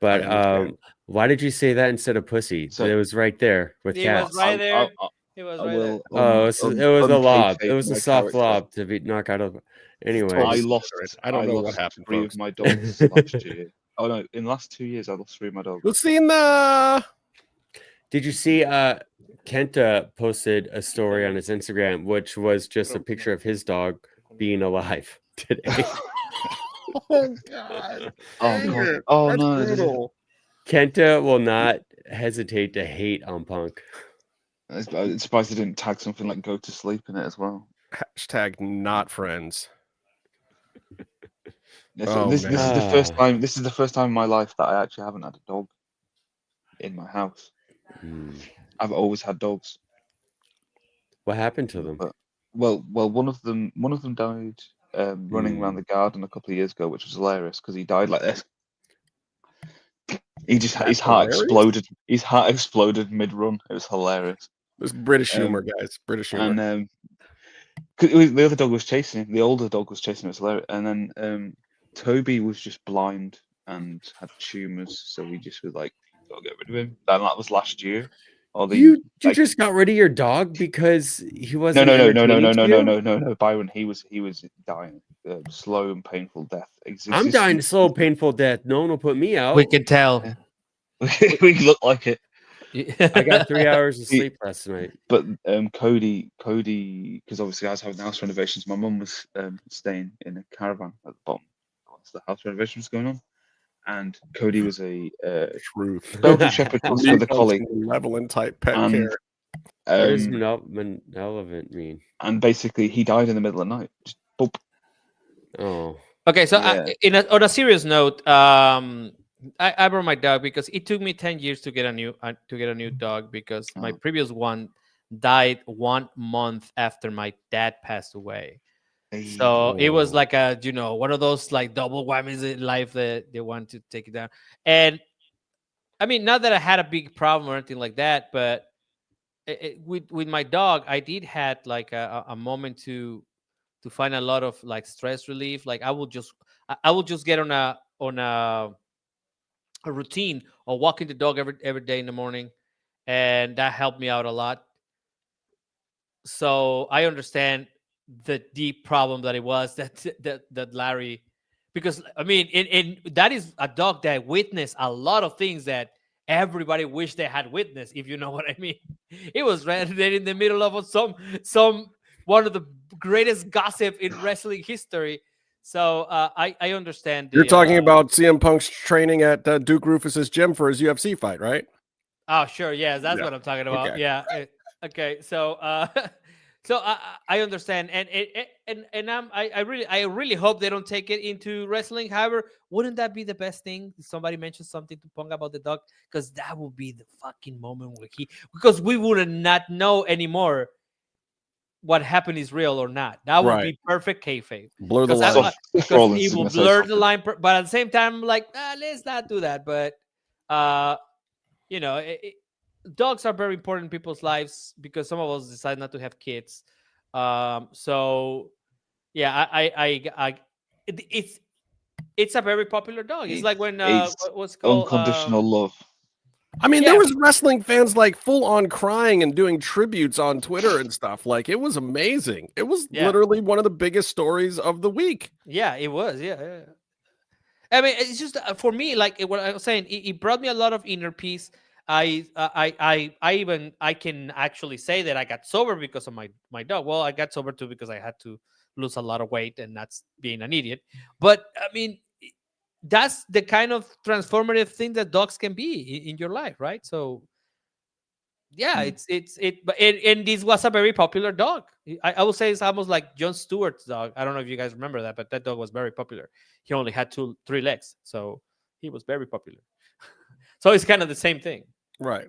F: But
C: I understand.
F: why did you say that instead of pussy?
D: So-
F: it was right there with
E: It
F: cats.
E: was right there. It was
D: I
E: right there.
D: will.
F: Oh, it was a lob. It was a soft
D: lob.
F: lob to be knocked out of. Anyways,
D: I
C: Totally
D: lost.
C: considerate. I don't know what
D: lost
C: happened,
D: 3
C: folks.
D: of my dogs last year. Oh no! In the last 2 years, I lost 3 of my dogs.
C: Lucina.
F: did you see Kenta posted a story on his Instagram, which was just a picture of his dog being alive today.
C: Oh God.
D: Oh
C: Dang
D: god!
C: it.
D: Oh
C: That's
D: no!
C: brutal.
F: Kenta will not hesitate to hate on Punk.
D: I'm surprised they didn't tag something like "Go to sleep" in it as well.
C: Hashtag not friends.
D: This,
C: Oh,
D: this,
C: man.
D: this is the first time. This is the first time in my life that I actually haven't had a dog in my house.
F: Hmm.
D: I've always had dogs.
F: What happened to them?
D: But well, one of them died running around the garden a couple of years ago, which was hilarious because he died like this. His heart
C: hilarious?
D: exploded. His heart exploded mid-run. It was hilarious.
C: It's British humor, guys. British humor.
D: And 'cause the other dog was chasing him. The older dog was chasing him. It was hilarious. And then Toby was just blind and had tumors, so we just were like, gotta get rid of him. And that was last year.
F: You
D: like,
F: just got rid of your dog because he
D: no,
F: wasn't
D: no,
F: entertaining to you?
D: no, Byron. He was dying, slow and painful death.
F: I'm dying a slow, painful death. No one will put me out.
E: We can tell.
D: We look like it.
F: I got 3 hours of sleep last night.
D: But Cody, because obviously I was having house renovations. My mum was staying in a caravan at the bottom once the house renovation was going on, and Cody was a
C: Truth.
D: Belgian Shepherd cross with a collie.
C: Malevolent type pet
D: And,
C: care.
F: What does malevolent mean?
D: and basically, he died in the middle of the night. Just boop.
F: Oh,
E: Okay, so
D: Yeah.
E: on a serious note, I brought my dog because it took me 10 years to get a new dog because my
D: Oh.
E: previous one died 1 month after my dad passed away. So it was
F: Oh.
E: like one of those like double whammies in life that they want to take it down. And I mean, not that I had a big problem or anything like that, but with my dog, I did had like a moment to find a lot of like stress relief. Like I will just get on a routine of walking the dog every day in the morning, and that helped me out a lot. So I understand the deep problem that it was that Larry, because I mean, that is a dog that witnessed a lot of things that everybody wished they had witnessed, if you know what I mean. It was right there in the middle of some one of the greatest gossip in wrestling history. So I understand.
C: You're talking about CM Punk's training at Duke Rufus's gym for his UFC fight, right?
E: Oh, sure. Yeah, that's
C: Yeah.
E: what I'm talking about.
C: Okay.
E: Yeah. Okay. So, so I understand, and I really hope they don't take it into wrestling. However, wouldn't that be the best thing? If somebody mentions something to Punk about the dog, because that would be the fucking moment where because we would not know anymore what happened is real or not. That would be perfect kayfabe.
C: Blur the
E: Because
C: line.
E: because it will blur the line, but at the same time, I'm like, let's not do that. But dogs are very important in people's lives because some of us decide not to have kids. So yeah, it's a very popular dog. It's like when what's called
D: unconditional love.
C: I mean,
E: Yeah.
C: there was wrestling fans like full on crying and doing tributes on Twitter and stuff. Like, it was amazing. It was literally one of the biggest stories of the week.
E: Yeah, it was. Yeah. I mean, it's just for me, like what I was saying, it brought me a lot of inner peace. I can actually say that I got sober because of my dog. Well, I got sober too because I had to lose a lot of weight, and that's being an idiot. But I mean, that's the kind of transformative thing that dogs can be in your life, right? So yeah, but this was a very popular dog. I would say it's almost like Jon Stewart's dog. I don't know if you guys remember that, but that dog was very popular. He only had 3 legs, so he was very popular. So it's kind of the same thing.
C: Right.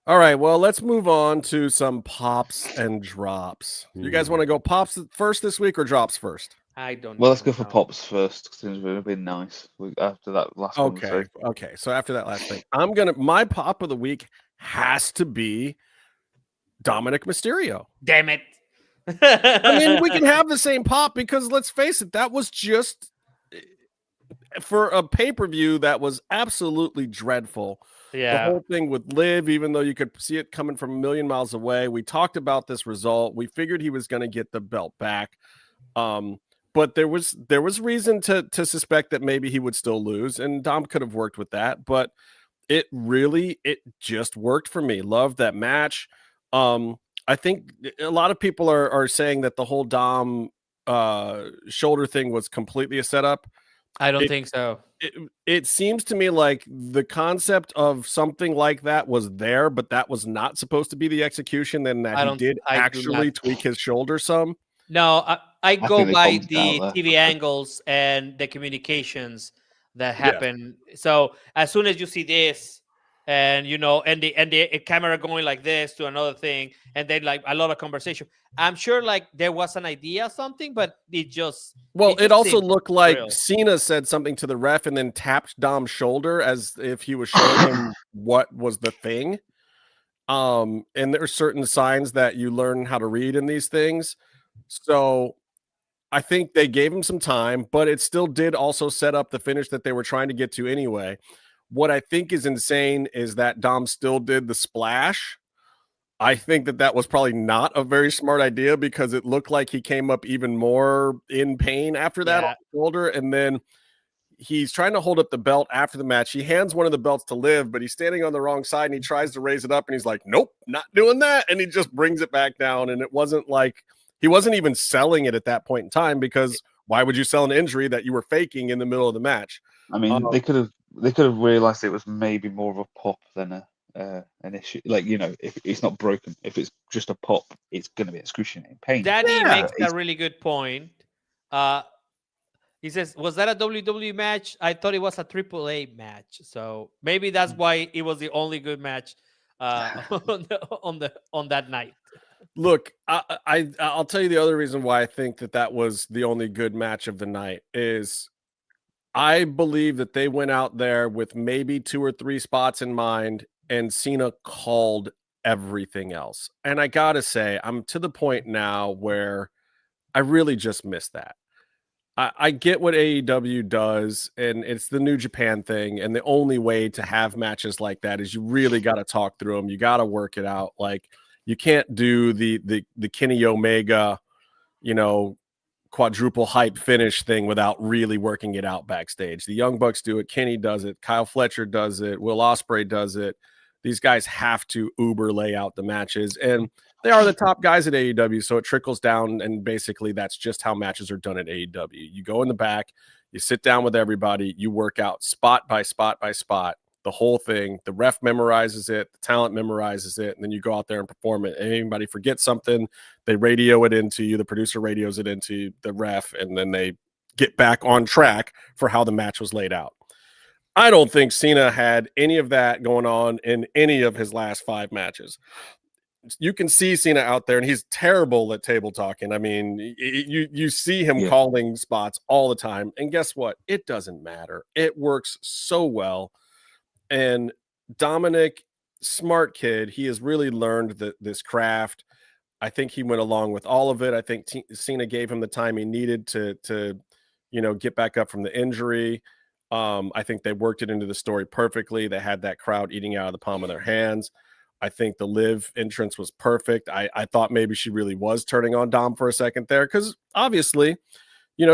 C: All right. Well, let's move on to some pops and drops. You guys want to go pops first this week or drops first?
E: I don't.
D: Well, let's go for pops first since we've been nice after that last one.
C: Okay. So after that last thing, my pop of the week has to be Dominic Mysterio.
E: Damn it.
C: I mean, we can have the same pop because let's face it, that was just for a pay-per-view that was absolutely dreadful.
E: Yeah.
C: The whole thing with Liv, even though you could see it coming from a million miles away, we talked about this result. We figured he was going to get the belt back. But there was reason to suspect that maybe he would still lose, and Dom could have worked with that, but it just worked for me. Loved that match. I think a lot of people are saying that the whole Dom shoulder thing was completely a setup.
E: I don't think so.
C: It seems to me like the concept of something like that was there, but that was not supposed to be the execution. Then that he did actually tweak his shoulder some.
E: No, I go by the TV angles and the communications that happen. Yeah. So as soon as you see this, and and the camera going like this to another thing, and then like a lot of conversation, I'm sure like there was an idea or something, but it also
C: looked like Cena said something to the ref and then tapped Dom's shoulder as if he was showing him what was the thing. And there are certain signs that you learn how to read in these things. So I think they gave him some time, but it still did also set up the finish that they were trying to get to anyway. What I think is insane is that Dom still did the splash. I think that was probably not a very smart idea because it looked like he came up even more in pain after that on the shoulder. And then he's trying to hold up the belt after the match. He hands one of the belts to Liv, but he's standing on the wrong side and he tries to raise it up and he's like, nope, not doing that. And he just brings it back down. And it wasn't like he wasn't even selling it at that point in time, because why would you sell an injury that you were faking in the middle of the match?
D: I mean, they could have realized it was maybe more of a pop than an issue. Like, you know, if it's not broken, if it's just a pop, it's going to be excruciating pain.
E: Danny makes a really good point. He says, was that a WWE match? I thought it was a AAA match. So maybe that's why it was the only good match on that night.
C: Look, I'll tell you the other reason why I think that was the only good match of the night is I believe that they went out there with maybe 2 or 3 spots in mind, and Cena called everything else. And I gotta say, I'm to the point now where I really just miss that. I get what AEW does, and it's the New Japan thing, and the only way to have matches like that is you really got to talk through them. You got to work it out. Like, you can't do the Kenny Omega, you know, quadruple hype finish thing without really working it out backstage. The Young Bucks do it. Kenny does it. Kyle Fletcher does it. Will Ospreay does it. These guys have to uber lay out the matches, and they are the top guys at AEW, so it trickles down, and basically that's just how matches are done at AEW. You go in the back, you sit down with everybody, you work out spot by spot by spot, the whole thing. The ref memorizes it, the talent memorizes it, and then you go out there and perform it. And anybody forgets something, they radio it into you, the producer radios it into the ref, and then they get back on track for how the match was laid out. I don't think Cena had any of that going on in any of his last 5 matches. You can see Cena out there, and he's terrible at table talking. I mean, you see him calling spots all the time. And guess what? It doesn't matter. It works so well. And Dominic, smart kid, he has really learned this craft. I think he went along with all of it. I think Cena gave him the time he needed to get back up from the injury. I think they worked it into the story perfectly. They had that crowd eating out of the palm of their hands. I think the Liv entrance was perfect. I thought maybe she really was turning on Dom for a second there, because obviously,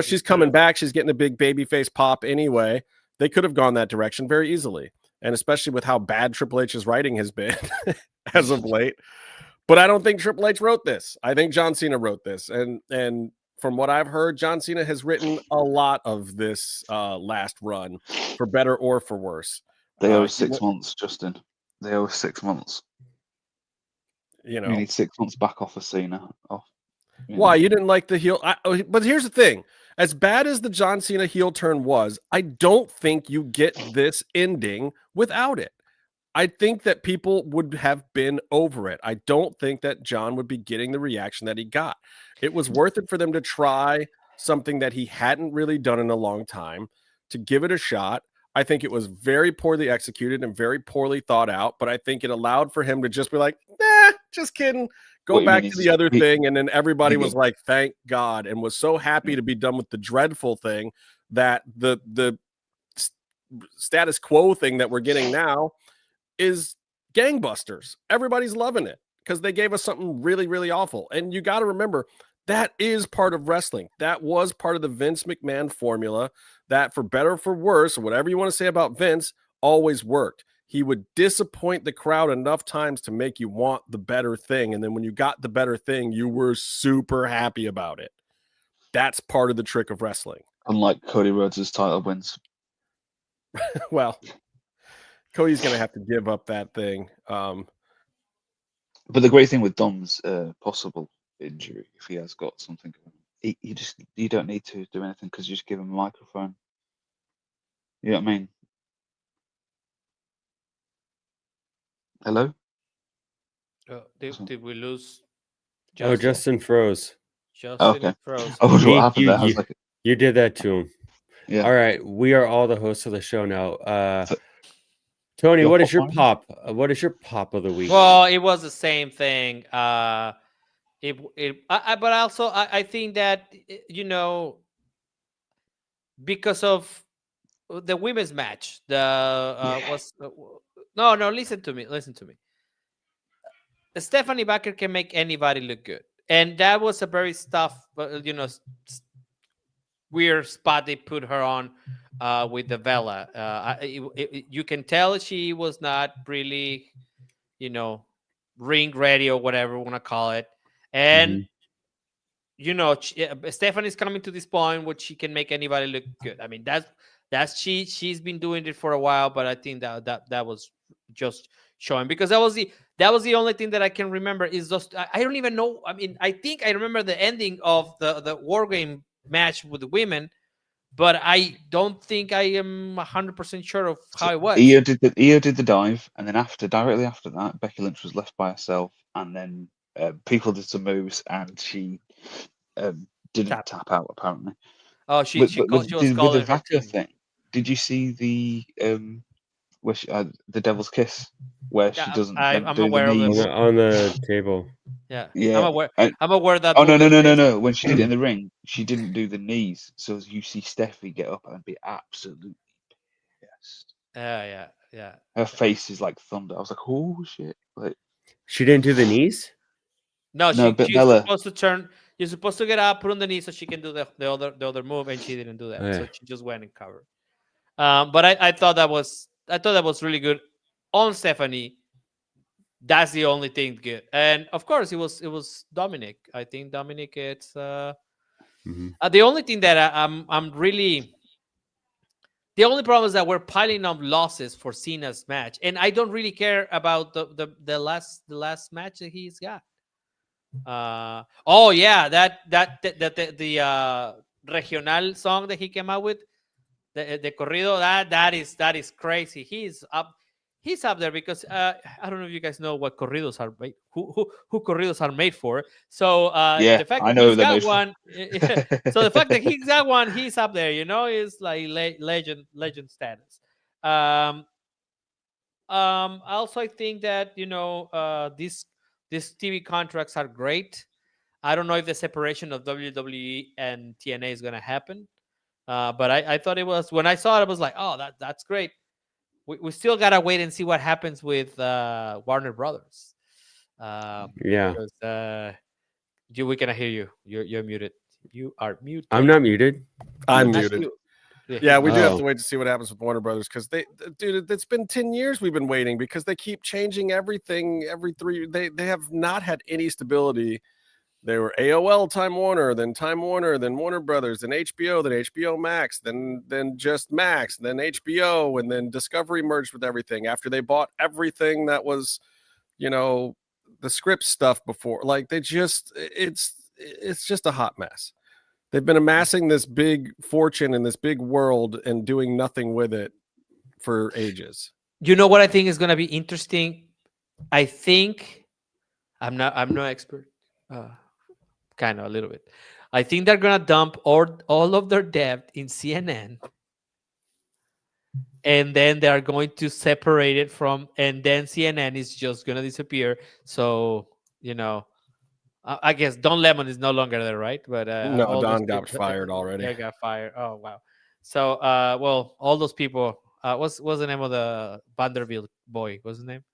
C: she's coming back. She's getting a big babyface pop anyway. They could have gone that direction very easily, and especially with how bad Triple H's writing has been as of late. But I don't think Triple H wrote this. I think John Cena wrote this, and from what I've heard, John Cena has written a lot of this last run, for better or for worse.
D: They owe 6 months, Justin. They owe 6 months. You need 6 months back off of Cena.
C: Why? You didn't like the heel? But here's the thing. As bad as the John Cena heel turn was, I don't think you get this ending without it. I think that people would have been over it. I don't think that John would be getting the reaction that he got. It was worth it for them to try something that he hadn't really done in a long time, to give it a shot. I think it was very poorly executed and very poorly thought out, but I think it allowed for him to just be like, nah, just kidding. Go back to the other thing. And then everybody was like, thank God, and was so happy to be done with the dreadful thing that the status quo thing that we're getting now is gangbusters. Everybody's loving it because they gave us something really, really awful. And you got to remember, that is part of wrestling. That was part of the Vince McMahon formula that, for better or for worse, whatever you want to say about Vince, always worked. He would disappoint the crowd enough times to make you want the better thing. And then when you got the better thing, you were super happy about it. That's part of the trick of wrestling.
D: Unlike Cody Rhodes' title wins.
C: Well, Cody's going to have to give up that thing.
D: But the great thing with Dom's possible injury, if he has got something, you don't need to do anything, because you just give him a microphone. You know what I mean?
E: Hello? Did we lose
F: Justin? Oh, Justin froze.
E: Justin froze.
D: Oh, what happened there?
F: You did that to him.
D: Yeah.
F: All right. We are all the hosts of the show now. Tony, what is your pop? What is your pop of the week?
E: Well, it was the same thing. But also I think that because of the women's match, no, listen to me. Stephanie Baker can make anybody look good, and that was a very weird spot they put her on with the Vela. You can tell she was not really, ring ready or whatever we want to call it, and Stephanie's coming to this point where she can make anybody look good. I mean, she's been doing it for a while, but I think that was just showing, because that was the only thing that I can remember. Is just I don't even know. I mean, I think I remember the ending of the War Game match with the women, but I don't think I am 100% sure of how it was.
D: Io did the dive, and then directly after that, Becky Lynch was left by herself, and then people did some moves, and she didn't tap out apparently.
E: Oh, she was calling her team.
D: Thing. Did you see the the Devil's Kiss, where she doesn't?
E: I'm aware of it
F: on the table.
E: Yeah.
D: Yeah,
E: I'm aware that.
D: Oh no! When she did it in the ring, she didn't do the knees, so you see Steffi get up and be absolutely pissed.
E: Yeah.
D: Her face is like thunder. I was like, oh shit! Like,
F: she didn't do the knees.
E: No, she's
D: Bella,
E: supposed to turn. You're supposed to get up, put on the knee so she can do the other move, and she didn't do that. So she just went and covered. But I thought that was really good on Stephanie. That's the only thing good, and of course it was Dominic. I think Dominic. It's the only thing that I'm really. The only problem is that we're piling up losses for Cena's match, and I don't really care about the last match that he's got. The regional song that he came out with, the corrido, that is crazy. He's up there because I don't know if you guys know what corridos are made, who corridos are made for. So the fact that he's got one, so the fact that he's got one, he's up there. Is like legend status. Also, I think that these TV contracts are great. I don't know if the separation of WWE and TNA is going to happen, but I thought it was, when I saw it, I was like, oh, that's great. We still gotta wait and see what happens with Warner Brothers. Because, we cannot hear you. You're muted. You are muted.
F: I'm not muted.
C: I'm muted. Yeah, we do have to wait to see what happens with Warner Brothers, because it's been 10 years we've been waiting, because they keep changing everything every 3. They have not had any stability. They were AOL Time Warner, then Time Warner, then Warner Brothers, then HBO, then HBO Max, then just Max, then HBO, and then Discovery merged with everything after they bought everything that was, the script stuff before. Like, it's just a hot mess. They've been amassing this big fortune in this big world and doing nothing with it for ages.
E: You know what I think is going to be interesting? I think I'm no expert. Kind of a little bit. I think they're gonna dump all of their debt in CNN, and then they are going to separate it from, and then CNN is just gonna disappear. So I guess Don Lemon is no longer there, right? But
C: no, Don got fired already.
E: They got fired. Oh wow. So all those people. What's the name of the Vanderbilt boy? What's his name?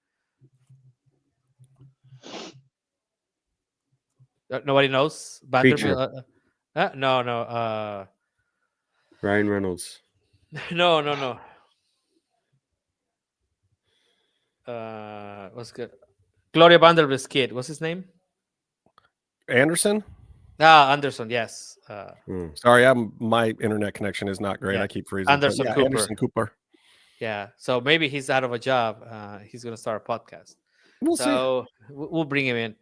E: Nobody knows Vanderbilt. No.
F: Ryan Reynolds.
E: No. What's good? Gloria Vanderbilt's kid. What's his name?
C: Anderson.
E: Anderson. Yes.
C: Sorry, my internet connection is not great.
E: Yeah.
C: I keep freezing.
E: Anderson Cooper.
C: Anderson Cooper.
E: Yeah. So maybe he's out of a job. He's gonna start a podcast.
C: We'll see.
E: We'll bring him in.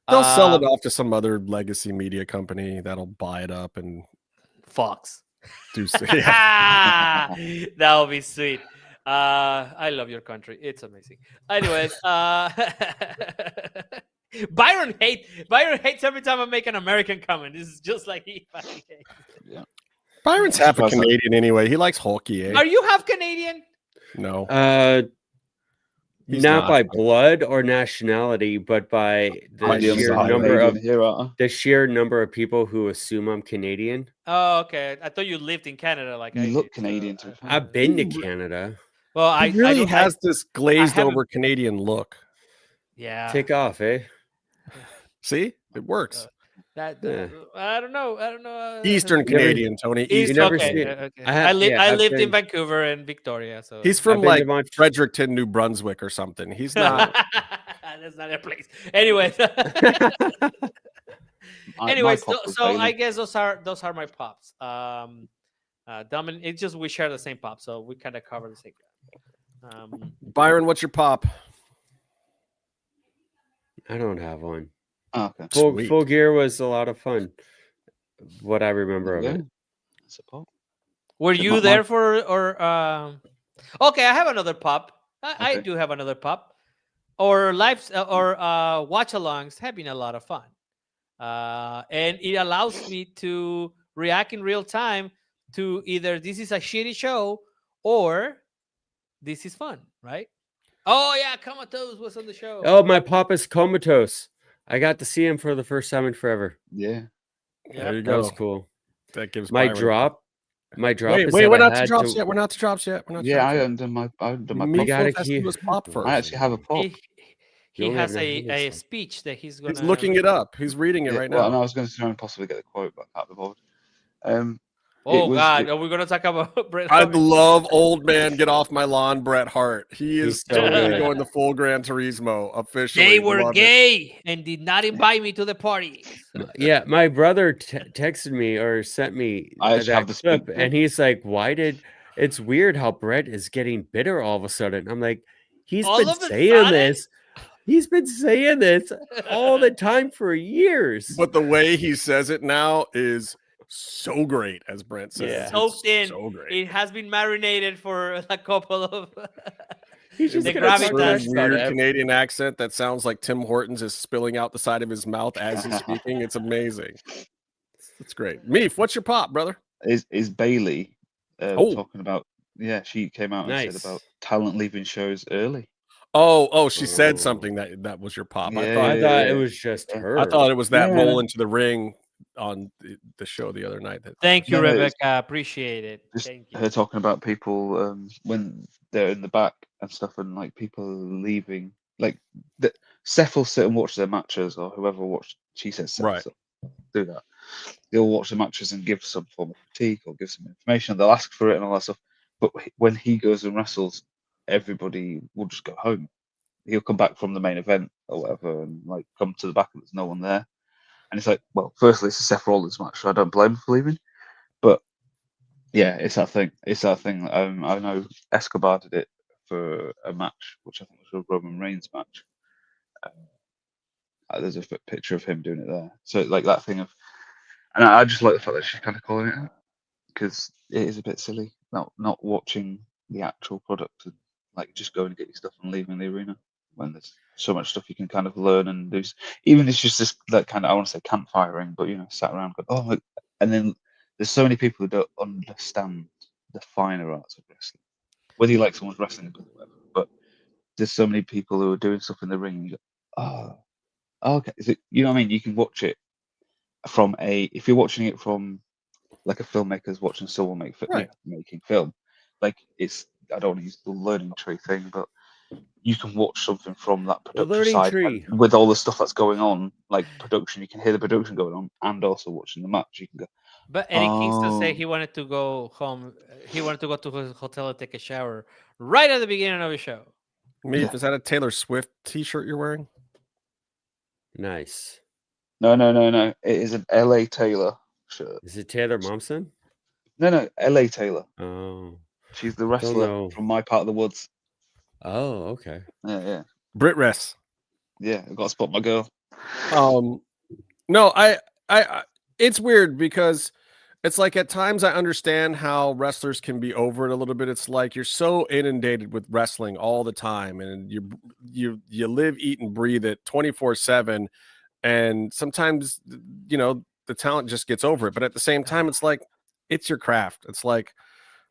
C: They'll sell it off to some other legacy media company that'll buy it up and
E: Fox.
C: Yeah.
E: That would be sweet. I love your country. It's amazing. Anyways, Byron hates every time I make an American comment. This is just like he fucking hates.
D: Yeah.
C: Byron's half a Canadian anyway. He likes hockey.
E: Are you half Canadian?
C: No. He's
F: not by blood or nationality, but by the
D: Might be on
F: sheer
D: the
F: number
D: highway
F: of
D: here, aren't
F: the sheer number of people who assume I'm Canadian.
E: Oh, okay. I thought you lived in Canada, like
D: You
E: I
D: look
E: did,
D: Canadian, to be fair.
F: I've been to Canada.
E: Well,
C: He
E: I
C: really
E: don't-
C: has this glazed
E: haven't-
C: over Canadian look.
E: Yeah.
F: Take off, eh?
C: See, it works.
E: That
F: Yeah.
E: I don't know. I don't know.
C: Eastern
F: You never-
C: Canadian, Tony.
E: East,
C: Eastern.
F: never
E: okay.
F: see it.
E: Okay.
F: I have- yeah,
E: I
F: I've
E: lived in
F: been-
E: Vancouver and Victoria, so
C: He's from
F: I've been to
C: like
F: Mont-
C: Fredericton, New Brunswick, or something. He's not.
E: That's not a place. Anyway. Anyway, so I guess those are my pops. Dominic, it's just we share the same pop, so we kind of cover the same.
C: Byron, what's your pop?
F: I don't have one.
D: Okay.
C: Sweet.
F: Full Gear was a lot of fun. What I remember of it.
D: It's a pop.
E: Were
D: It's
E: you
D: not
E: there
D: my-
E: for or? Okay, I have another pop. I
D: Okay.
E: do have another pop. Or lives or watch-alongs have been a lot of fun, and it allows me to react in real time to either this is a shitty show or this is fun, right? Oh yeah, Comatose was on the show.
F: Oh, my pop is Comatose. I got to see him for the first time in forever.
D: Yeah.
C: There you
F: That
C: go.
F: was cool.
C: That gives
F: My
C: Byron-
F: drop. My drop.
C: Wait,
F: is
C: we're
F: that I
C: not to
F: had
C: drops yet. We're not to drops yet. We're not. To
D: Yeah,
C: drops
D: I
C: yet.
D: haven't done my.
C: Me
F: gotta
C: has to
F: keep-
C: do his pop first.
D: I actually have a pop.
E: He
F: You only
E: has
F: have
E: a
F: 9 minutes left.
E: speech that he's gonna.
C: He's looking it up. He's reading it right
D: Well, and I
C: now.
D: was going to try and possibly get the quote, but I can't be bothered.
E: Oh
D: was-
E: God,
D: it-
E: are we gonna talk about Bret
C: I
E: Hart?
C: love old man. Get off my lawn, Bret Hart. He is
F: He's so
C: totally
F: good.
C: going the full Gran Turismo officially.
E: They were
C: Love it.
E: gay and did not invite me to the party.
F: Yeah, my brother texted me or sent me
D: I actually have
F: that
D: the
F: clip,
D: speak-
F: and he's like, "Why did?" It's weird how Brett is getting bitter all of a sudden. I'm like, he's
E: All
F: been
E: of a
F: saying
E: sudden?
F: this. He's been saying this all the time for years.
C: But the way he says it now is so great, as Brent says.
F: Yeah.
C: It's
E: Soaked in.
C: So great.
E: It has been marinated for a couple of.
F: He's just
E: the
F: gonna
E: gravitas.
F: talk
C: Certain
F: trash
C: weird
F: about it.
C: Canadian accent that sounds like Tim Hortons is spilling out the side of his mouth as he's speaking. It's amazing. It's great. Meef, what's your pop, brother?
D: Is Bailey
C: Oh.
D: talking about? Yeah, she came out and
F: Nice.
D: said about talent leaving shows early.
C: Oh, she said
F: Oh.
C: something that was your pop.
D: Yeah,
C: I
F: I
C: thought
F: thought
D: yeah.
F: it was just
D: Yeah.
F: her.
C: I thought it was that
D: Yeah.
C: roll into the ring on the show the other night.
E: Thank you,
D: No, no, it's
E: Rebecca. Appreciate it.
D: Just
E: Thank you.
D: her talking about people when they're in the back and stuff, and like people leaving. Like Seth will sit and watch their matches, or whoever watched. She says Seth,
C: Right.
D: so do that. They'll watch the matches and give some form of critique or give some information. They'll ask for it and all that stuff. But when he goes and wrestles, everybody will just go home. He'll come back from the main event or whatever, and like come to the back and there's no one there. And it's like, well, firstly, it's a Seth Rollins match, so I don't blame him for leaving. But yeah, it's that thing. It's that thing. I know Escobar did it for a match, which I think was a Roman Reigns match. There's a picture of him doing it there. So like that thing of, and I just like the fact that she's kind of calling it out, because it is a bit silly not watching the actual product and like just going to get your stuff and leaving the arena when there's so much stuff you can kind of learn and do. Even it's just this that kind of, I want to say campfiring, but sat around going, oh my, and then there's so many people who don't understand the finer arts of wrestling, whether you like someone's wrestling or whatever. But there's so many people who are doing stuff in the ring and you go, oh, okay. Is it, you know what I mean? You can watch it from if you're watching it from like a filmmaker's watching someone making film, like it's, I don't want to use the learning tree thing, but you can watch something from that production
F: learning
C: Oh,
D: side
F: tree.
D: and with all the stuff that's going on, like production. You can hear the production going on, and also watching the match. You can go,
E: But Eddie Kingston said
D: Oh.
E: he wanted to go home. He wanted to go to his hotel and take a shower right at the beginning of the show.
C: Meef,
D: Yeah.
C: is that a Taylor Swift t-shirt you're wearing?
F: Nice.
D: no. It is an LA Taylor shirt.
F: Is it Taylor Momsen?
D: No, LA Taylor.
F: Oh.
D: She's the wrestler
F: know.
D: from my part of the woods.
F: Oh, okay.
D: Yeah.
C: Brit Rest.
D: Yeah, I've got to spot my girl.
C: No, I it's weird because it's like at times I understand how wrestlers can be over it a little bit. It's like you're so inundated with wrestling all the time, and you live, eat, and breathe it 24/7, and sometimes the talent just gets over it. But at the same time, it's like it's your craft. It's like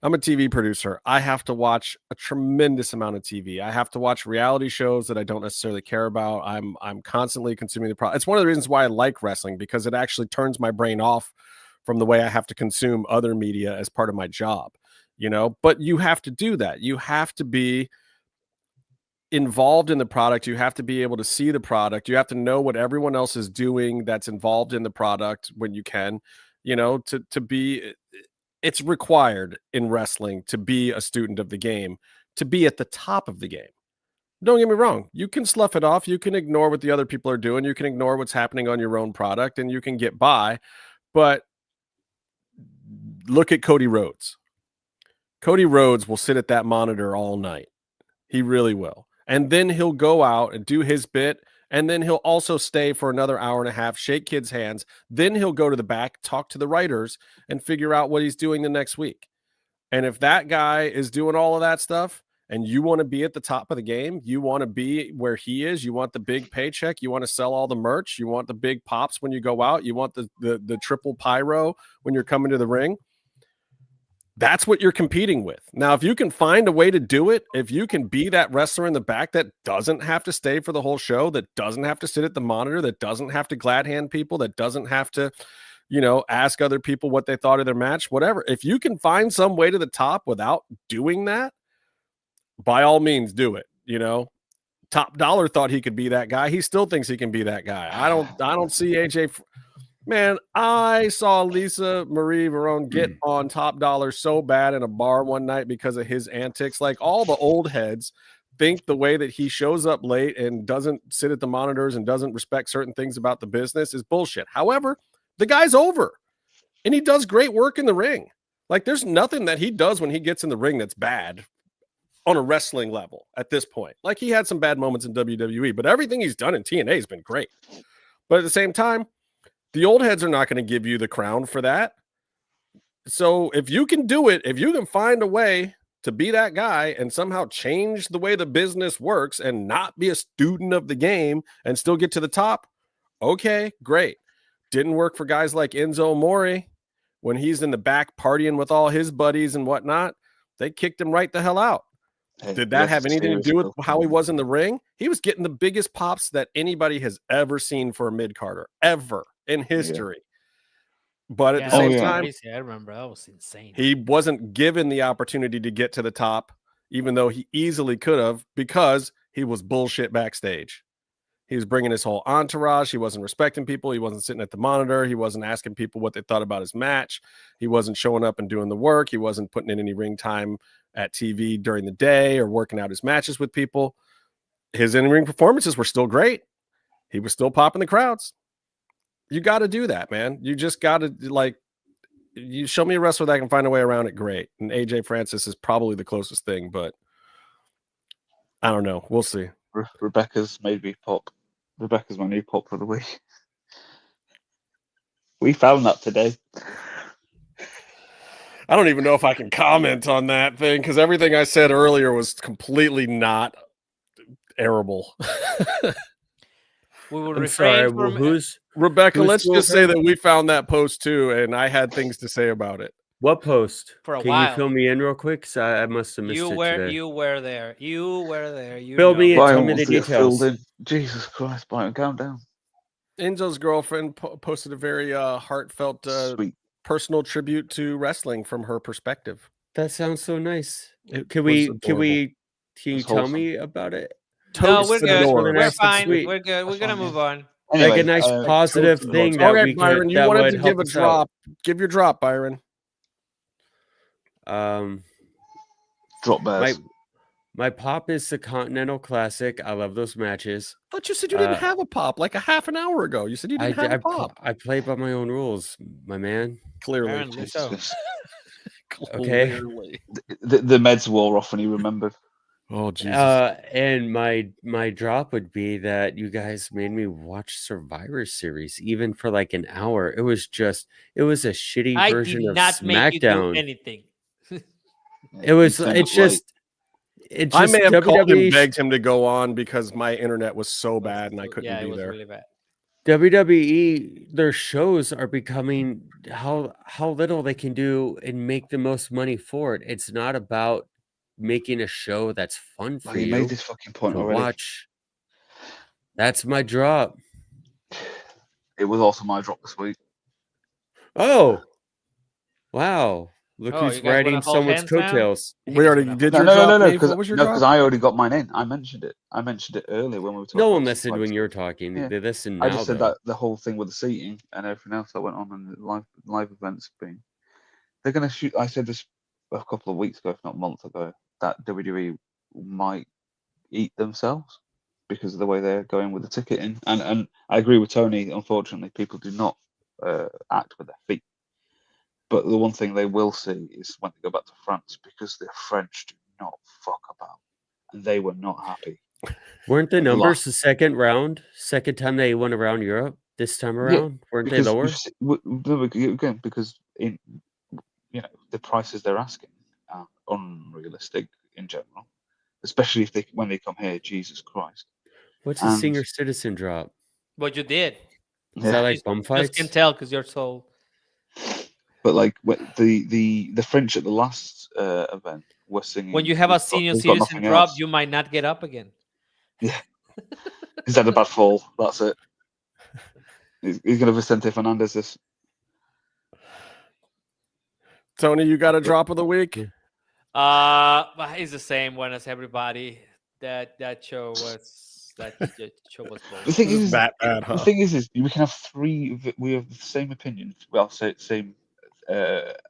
C: I'm a TV producer. I have to watch a tremendous amount of TV. I have to watch reality shows that I don't necessarily care about. I'm constantly consuming the product. It's one of the reasons why I like wrestling, because it actually turns my brain off from the way I have to consume other media as part of my job, you know. But you have to do that. You have to be involved in the product. You have to be able to see the product. You have to know what everyone else is doing that's involved in the product when you can, you know, to be. It's required in wrestling to be a student of the game, to be at the top of the game. Don't get me wrong. You can slough it off. You can ignore what the other people are doing. You can ignore what's happening on your own product, and you can get by. But look at Cody Rhodes. Cody Rhodes will sit at that monitor all night. He really will. And then he'll go out and do his bit. And then he'll also stay for another hour and a half, shake kids' hands. Then he'll go to the back, talk to the writers, and figure out what he's doing the next week. And if that guy is doing all of that stuff, and you want to be at the top of the game, you want to be where he is, you want the big paycheck, you want to sell all the merch, you want the big pops when you go out, you want the triple pyro when you're coming to the ring, that's what you're competing with. Now, if you can find a way to do it, if you can be that wrestler in the back that doesn't have to stay for the whole show, that doesn't have to sit at the monitor, that doesn't have to glad hand people, that doesn't have to, you know, ask other people what they thought of their match, whatever. If you can find some way to the top without doing that, by all means do it. You know, Top Dollar thought he could be that guy. He still thinks he can be that guy. I don't see AJ. Man, I saw Lisa Marie Verone get on Top Dollar so bad in a bar one night because of his antics. Like, all the old heads think the way that he shows up late and doesn't sit at the monitors and doesn't respect certain things about the business is bullshit. However, the guy's over and he does great work in the ring. Like, there's nothing that he does when he gets in the ring that's bad on a wrestling level at this point. Like, he had some bad moments in WWE, but everything he's done in TNA has been great. But at the same time, the old heads are not going to give you the crown for that. So if you can do it, if you can find a way to be that guy and somehow change the way the business works and not be a student of the game and still get to the top, okay, great. Didn't work for guys like Enzo Amore when he's in the back partying with all his buddies and whatnot. They kicked him right the hell out. Did that have anything to do with how he was in the ring? He was getting the biggest pops that anybody has ever seen for a mid-carder, ever in history. But at the same time,
E: I remember that was insane.
C: He wasn't given the opportunity to get to the top, even though he easily could have, because he was bullshit backstage. He was bringing his whole entourage. He wasn't respecting people. He wasn't sitting at the monitor. He wasn't asking people what they thought about his match. He wasn't showing up and doing the work. He wasn't putting in any ring time at TV during the day or working out his matches with people. His in-ring performances were still great. He was still popping the crowds. You got to do that, man. You just got to, like, you show me a wrestler that can find a way around it, great. And AJ Francis is probably the closest thing, but I don't know. We'll see.
D: Rebecca's made me pop. Rebecca's my new pop for the week. We found that today.
C: I don't even know if I can comment on that thing because everything I said earlier was completely not arable.
E: We will
F: I'm
E: refrain
F: sorry.
E: from
F: Who's
C: Rebecca,
F: Who's
C: let's
F: still
C: just say
F: there?
C: that we found that post too, and I had things to say about it.
F: what post?
E: For a
F: Can
E: while.
F: you fill me in real quick? 'Cause I must have missed
E: you
F: it
E: were
F: today.
E: you were there. You were there. You
F: Fill
E: know.
F: me in. Tell
D: Byron
F: me
D: wants
F: the
D: to get filled
F: details.
D: in. Jesus Christ, Byron, calm down.
C: Enzo's girlfriend posted a very heartfelt
D: Sweet.
C: personal tribute to wrestling from her perspective.
F: That sounds so nice.
C: It
F: Can
C: was
F: you
C: adorable.
F: tell
D: wholesome.
F: me about it?
E: No,
C: Totes
E: we're
C: the
E: good.
C: door.
E: We're
F: Nice and
E: fine.
F: sweet.
E: We're good. We're
D: That's
E: gonna
D: fine,
E: move
D: yeah.
E: on.
D: Anyway,
F: Like a nice positive
C: Totes the
F: thing
C: door.
F: that
C: Okay,
F: we
C: Byron,
F: could
C: you
F: that
C: wanted
F: would
C: to
F: help
C: give a
F: us out.
C: drop. Give your drop, Byron.
D: drop bears.
F: My pop is the Continental Classic. I love those matches.
C: But you said you didn't have a pop like a half an hour ago. You said you didn't have a pop.
F: I play by my own rules, my man.
C: Clearly.
E: Apparently so.
D: Jesus.
F: Okay.
C: Clearly.
D: The meds wore off when he remembered.
C: Oh, Jesus.
F: And my drop would be that you guys made me watch Survivor Series even for like an hour. It was a shitty
E: I
F: version
E: did
F: of
E: not make you do
F: SmackDown.
E: anything.
F: It was
D: You turned
F: it's
D: up late.
F: just it's
C: I
F: just
C: may have called him,
F: WWE
C: begged him to go on because my internet was so bad and I couldn't
E: Yeah, it
C: be
E: was
C: there.
E: really bad.
F: WWE, their shows are becoming how little they can do and make the most money for it. It's not about making a show that's fun for
D: Like, you
F: you
D: made this fucking point
F: to
D: already.
F: watch. That's my drop.
D: It was also my drop this week.
F: Oh, wow! Look
E: Oh,
F: who's
E: you guys wanna
F: riding
E: hold
F: someone's
E: hands now?
F: coattails.
C: We already did
D: No,
C: your
D: no, no,
C: drop,
D: no,
C: Meef?
D: because
C: What was your drop?
D: I already got mine in. I mentioned it. I mentioned it earlier when we were talking.
F: No
D: about
F: one
D: the
F: listened
D: Survivor
F: when you were
D: Series.
F: talking.
D: Yeah.
F: They listen
D: I
F: now.
D: just said
F: though.
D: that the whole thing with the seating and everything else that went on and the live events being, they're gonna shoot. I said this a couple of weeks ago, if not months ago, that WWE might eat themselves because of the way they're going with the ticketing. And I agree with Tony. Unfortunately, people do not act with their feet. But the one thing they will see is when they go back to France, because the French do not fuck about, and they were not happy.
F: Weren't the
D: They
F: numbers
D: lost.
F: the second time they went around Europe this time
D: Yeah,
F: around? Weren't they
D: because
F: lower?
D: again, because in the prices they're asking are unrealistic in general, especially if when they come here. Jesus Christ!
F: What's a
D: And
F: senior citizen drop?
E: What you did.
F: Is that
D: yeah,
F: like bum
E: Just can
F: fights?
E: tell because you're so.
D: but like the French at the last event were singing.
E: When you have a senior citizen
D: nothing
E: drop,
D: else.
E: you might not get up again.
D: Yeah, he's had a bad fall. That's it. He's gonna Vicente Fernandez this.
C: Tony, you got a drop of the week?
E: It's the same one as everybody. That show was
D: The
E: bold.
D: thing
C: This is
D: is,
C: that bad, huh?
D: the thing is we can have three. We have the same opinion. Well, same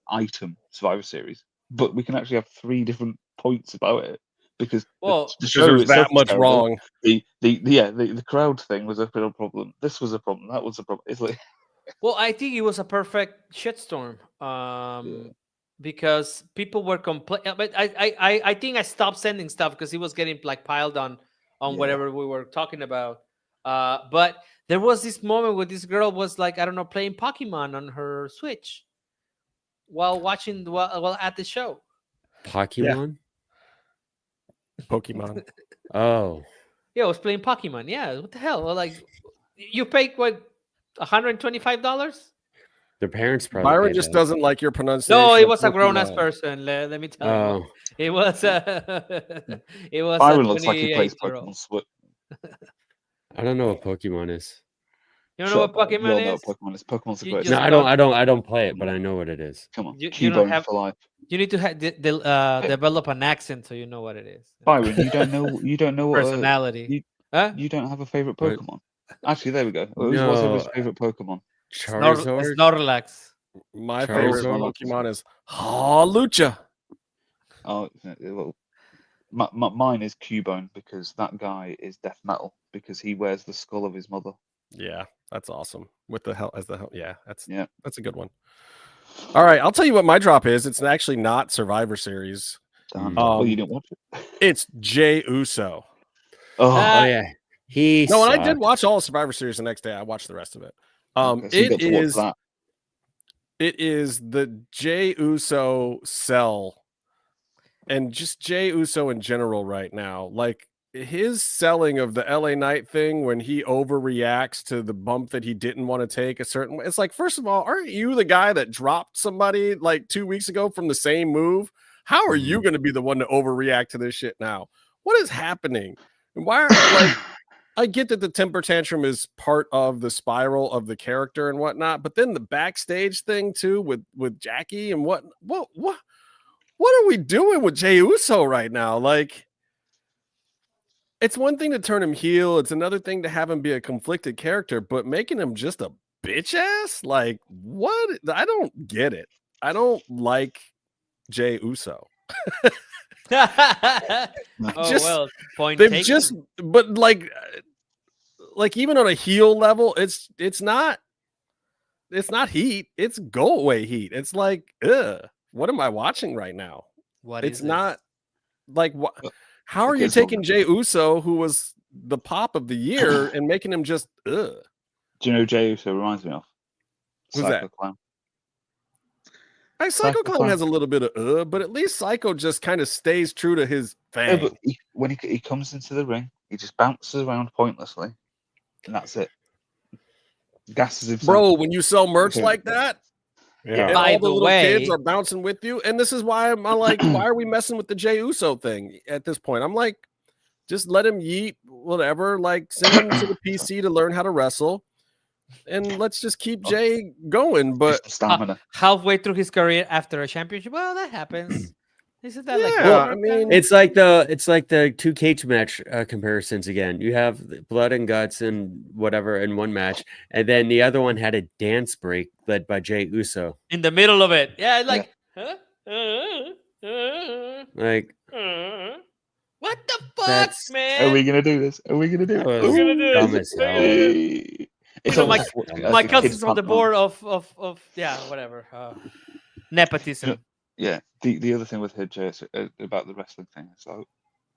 D: item Survivor Series, but we can actually have three different points about it because
E: Well,
D: the
C: Because
D: show
C: there's
D: itself
C: that
D: was
C: much
D: terrible.
C: wrong.
D: The crowd thing was a real problem. This was a problem. That was a problem. It's like
E: well, I think it was a perfect shitstorm. Because people were complaining. But I think I stopped sending stuff because it was getting like piled on
D: Yeah.
E: whatever we were talking about. But there was this moment where this girl was like, I don't know, playing Pokemon on her Switch while watching while at the show.
F: Pokemon?
C: Pokemon.
F: Oh,
E: Yeah, I was playing Pokemon. Yeah, what the hell? Well, like, you paid what, $125?
F: their parents probably
C: Byron
F: paid
C: just
F: that.
C: doesn't like your pronunciation.
E: No, it
C: of
E: was a grown ass
C: Pokemon.
E: person. Let me tell you.
F: Oh,
E: It was it was
D: Byron
E: a
D: looks like he plays
E: 28-year-old.
D: Pokemon Switch.
F: I don't know what Pokemon is.
E: You don't know what
D: We all
E: Pokemon
D: know
E: is?
D: what Pokemon is. Pokemon's the
E: You
D: greatest.
E: just
F: No, I don't play it, but I know what it is.
D: Come on,
E: you
D: Cubone
E: don't have-
D: for life.
E: You need to develop an accent so you know what it is.
D: Byron, you don't know. You don't know what.
E: Personality. Huh?
D: You don't have a favorite
F: What?
D: Pokemon. Actually, there we go. What's
F: No,
D: everybody's favorite Pokemon?
F: Charizard?
E: Snorlax.
C: My
F: Charizard.
C: favorite Pokemon is Lucha.
D: Oh, well, mine is Cubone because that guy is death metal because he wears the skull of his mother.
C: Yeah, that's awesome. With the hell as the hell. Yeah, that's a good one. All right, I'll tell you what my drop is. It's actually not Survivor Series.
D: Damn. Well, you didn't watch it.
C: It's Jey Uso.
D: Oh,
F: Oh yeah, he.
C: No, and I did
F: sucked.
C: watch all of Survivor Series the next day. I watched the rest of it.
D: okay, so you got to watch that.
C: It is the Jey Uso sell, and just Jey Uso in general right now. Like his selling of the LA Knight thing when he overreacts to the bump that he didn't want to take a certain way. It's like, first of all, aren't you the guy that dropped somebody like 2 weeks ago from the same move? How are you going to be the one to overreact to this shit now? What is happening? And why are like I get that the temper tantrum is part of the spiral of the character and whatnot, but then the backstage thing too with Jackie and what are we doing with Jey Uso right now? Like, it's one thing to turn him heel, it's another thing to have him be a conflicted character, but making him just a bitch ass, like what? I don't get it. I don't like Jey Uso.
E: Point
C: They've
E: taken.
C: just, but like even on a heel level, it's not heat, it's go away heat. It's like, what am I watching right now? It's not like what. How are you taking Jey Uso, who was the pop of the year, and making him just
D: Do you know who Jey Uso reminds me of?
C: Who's
D: Psycho
C: that?
D: Clown.
C: Psycho Clown has a little bit of but at least Psycho just kind of stays true to his thing.
D: Yeah, but when he comes into the ring, he just bounces around pointlessly, and that's it. gasses himself.
C: Bro, when you sell merch
D: Yeah.
C: like that,
F: Yeah.
C: and
E: By
C: all the
E: the
C: little kids
E: way-
C: are bouncing with you, and this is why I'm like, why are we messing with the Jey Uso thing at this point? I'm like, just let him yeet whatever. Like, send him to the PC to learn how to wrestle, and let's just keep Jay going. But
D: Just stamina.
E: Halfway through his career after a championship, well, that happens. Isn't that like
C: Yeah,
E: that?
C: I mean,
F: It's like the two cage match comparisons again. You have the blood and guts and whatever in one match, and then the other one had a dance break led by Jey Uso.
E: In the middle of it, yeah, like,
F: Like
E: what the fuck,
F: That's-
E: man?
D: Are we gonna do this? Are we gonna do
F: that
D: it?
F: was
E: We're gonna do
F: dumb
E: this.
F: as hell.
D: Hey. It's
E: You know,
D: almost
E: my
D: like a
E: cousin's
D: kid's
E: on the
D: pantomime.
E: board of yeah, whatever. Nepotism.
D: Yeah. The other thing with her, Jay, about the wrestling thing, so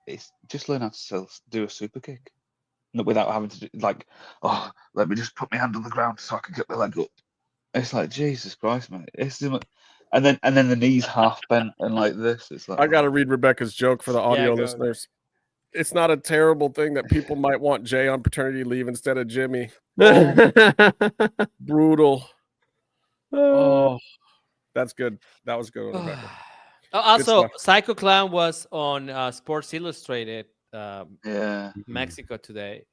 D: it's just learn how to do a super kick, without having to do, like, oh, let me just put my hand on the ground so I can get my leg up. It's like Jesus Christ, man. And then the knees half bent and like this. It's like
C: I got to read Rebecca's joke for the audio
E: go.
C: listeners. It's not a terrible thing that people might want Jay on paternity leave instead of Jimmy. Brutal. Oh, that's good. That was good, Rebecca.
E: Also,
C: stuff.
E: Psycho Clown was on Sports Illustrated
D: yeah.
E: Mexico today,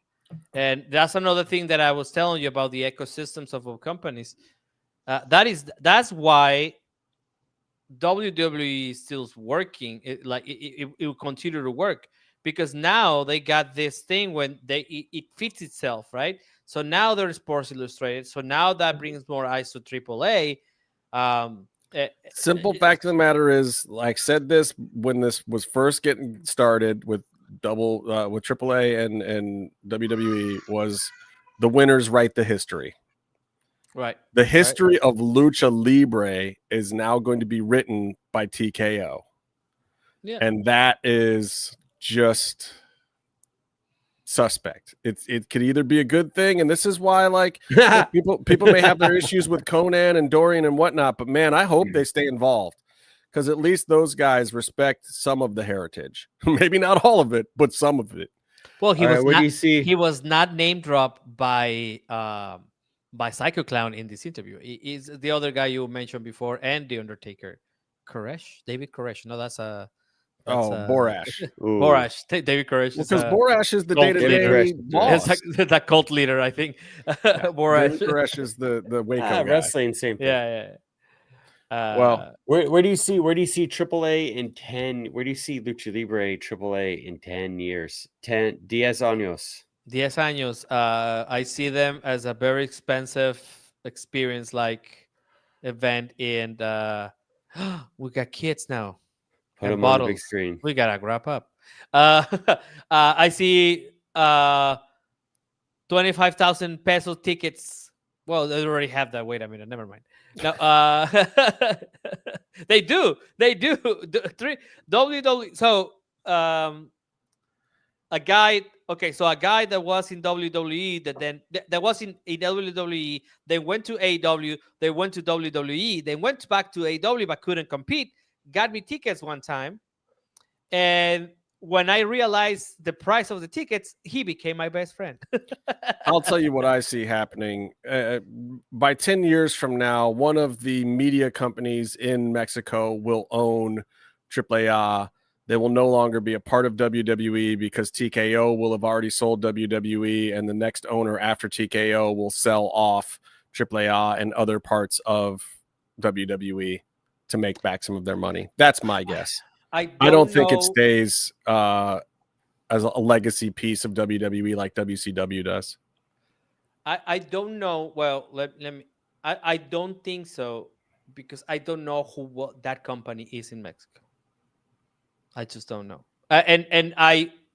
E: and that's another thing that I was telling you about the ecosystems of our companies. That's why WWE is still working. It will continue to work because now they got this thing when it fits itself, right? So now there's Sports Illustrated. So now that brings more eyes to AAA.
C: Simple fact of the matter is, like, said this when this was first getting started with with AAA and WWE, was the winners write the history.
E: Right.
C: The history of Lucha Libre is now going to be written by TKO.
E: Yeah.
C: And that is just suspect. It could either be a good thing, and this is why, like, people may have their issues with Conan and Dorian and whatnot, but man, I hope they stay involved, because at least those guys respect some of the heritage. Maybe not all of it, but some of it.
E: Well, he
F: All
E: was
F: right, what do
E: not,
F: you see?
E: he was not name dropped by Psycho Clown in this interview. He is the other guy you mentioned before, and the Undertaker, David Koresh. No, that's
C: Borash.
F: Ooh.
E: Borash. David Koresh.
C: Because Borash is the
E: cult
C: day-to-day
F: leader.
C: boss.
E: It's a cult leader, I think. Borash.
C: David Koresh is the Waco guy.
F: Wrestling, same thing.
E: Yeah.
C: Well,
F: Where do you see AAA in 10? Where do you see Lucha Libre AAA in 10 years? 10 10 años.
E: 10 años. I see them as a very expensive experience, like event, and we got kids now.
F: Put
E: And
F: them on the big
E: bottles.
F: screen.
E: We gotta wrap up. I see 25,000 peso tickets. Well, they already have that. Wait a minute. Never mind. No, they do. WWE. So a guy. Okay, so a guy that was in WWE that was in WWE, then went to AEW, they went to WWE, then went back to AEW but couldn't compete. Got me tickets one time, and when I realized the price of the tickets, he became my best friend.
C: I'll tell you what I see happening. By 10 years from now, one of the media companies in Mexico will own AAA. They will no longer be a part of WWE because TKO will have already sold WWE, and the next owner after TKO will sell off AAA and other parts of WWE to make back some of their money. That's my guess. I don't think it stays as a legacy piece of WWE like WCW does.
E: I don't know. Well, let me. I don't think so, because I don't know what that company is in Mexico. I just don't know.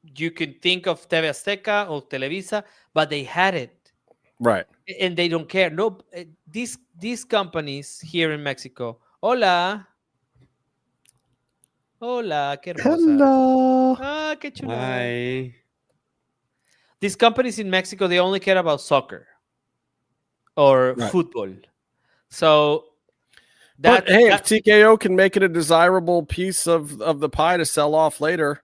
E: You can think of TV Azteca or Televisa, but they had it,
C: Right?
E: and they don't care. No, these companies here in Mexico. Hola, qué hermosa.
C: Hello.
E: Ah, qué chulo.
F: Hi.
E: These companies in Mexico, they only care about soccer or
C: Right.
E: football. So
C: But hey, if TKO can make it a desirable piece of the pie to sell off later,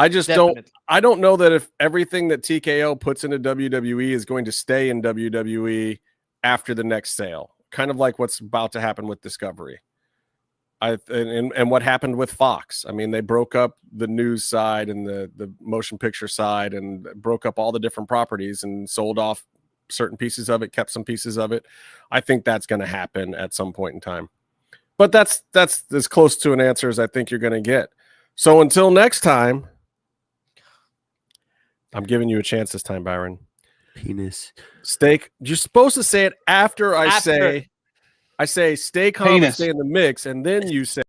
C: I just
E: Definitely.
C: don't know that if everything that TKO puts into WWE is going to stay in WWE after the next sale. Kind of like what's about to happen with Discovery. And what happened with Fox. I mean, they broke up the news side and the motion picture side and broke up all the different properties and sold off certain pieces of it, kept some pieces of it. I think that's going to happen at some point in time. But that's as close to an answer as I think you're going to get. So until next time, I'm giving you a chance this time, Byron.
F: Penis.
C: Steak. You're supposed to say it after I say stay calm and
D: Penis.
C: stay in the mix, and then you say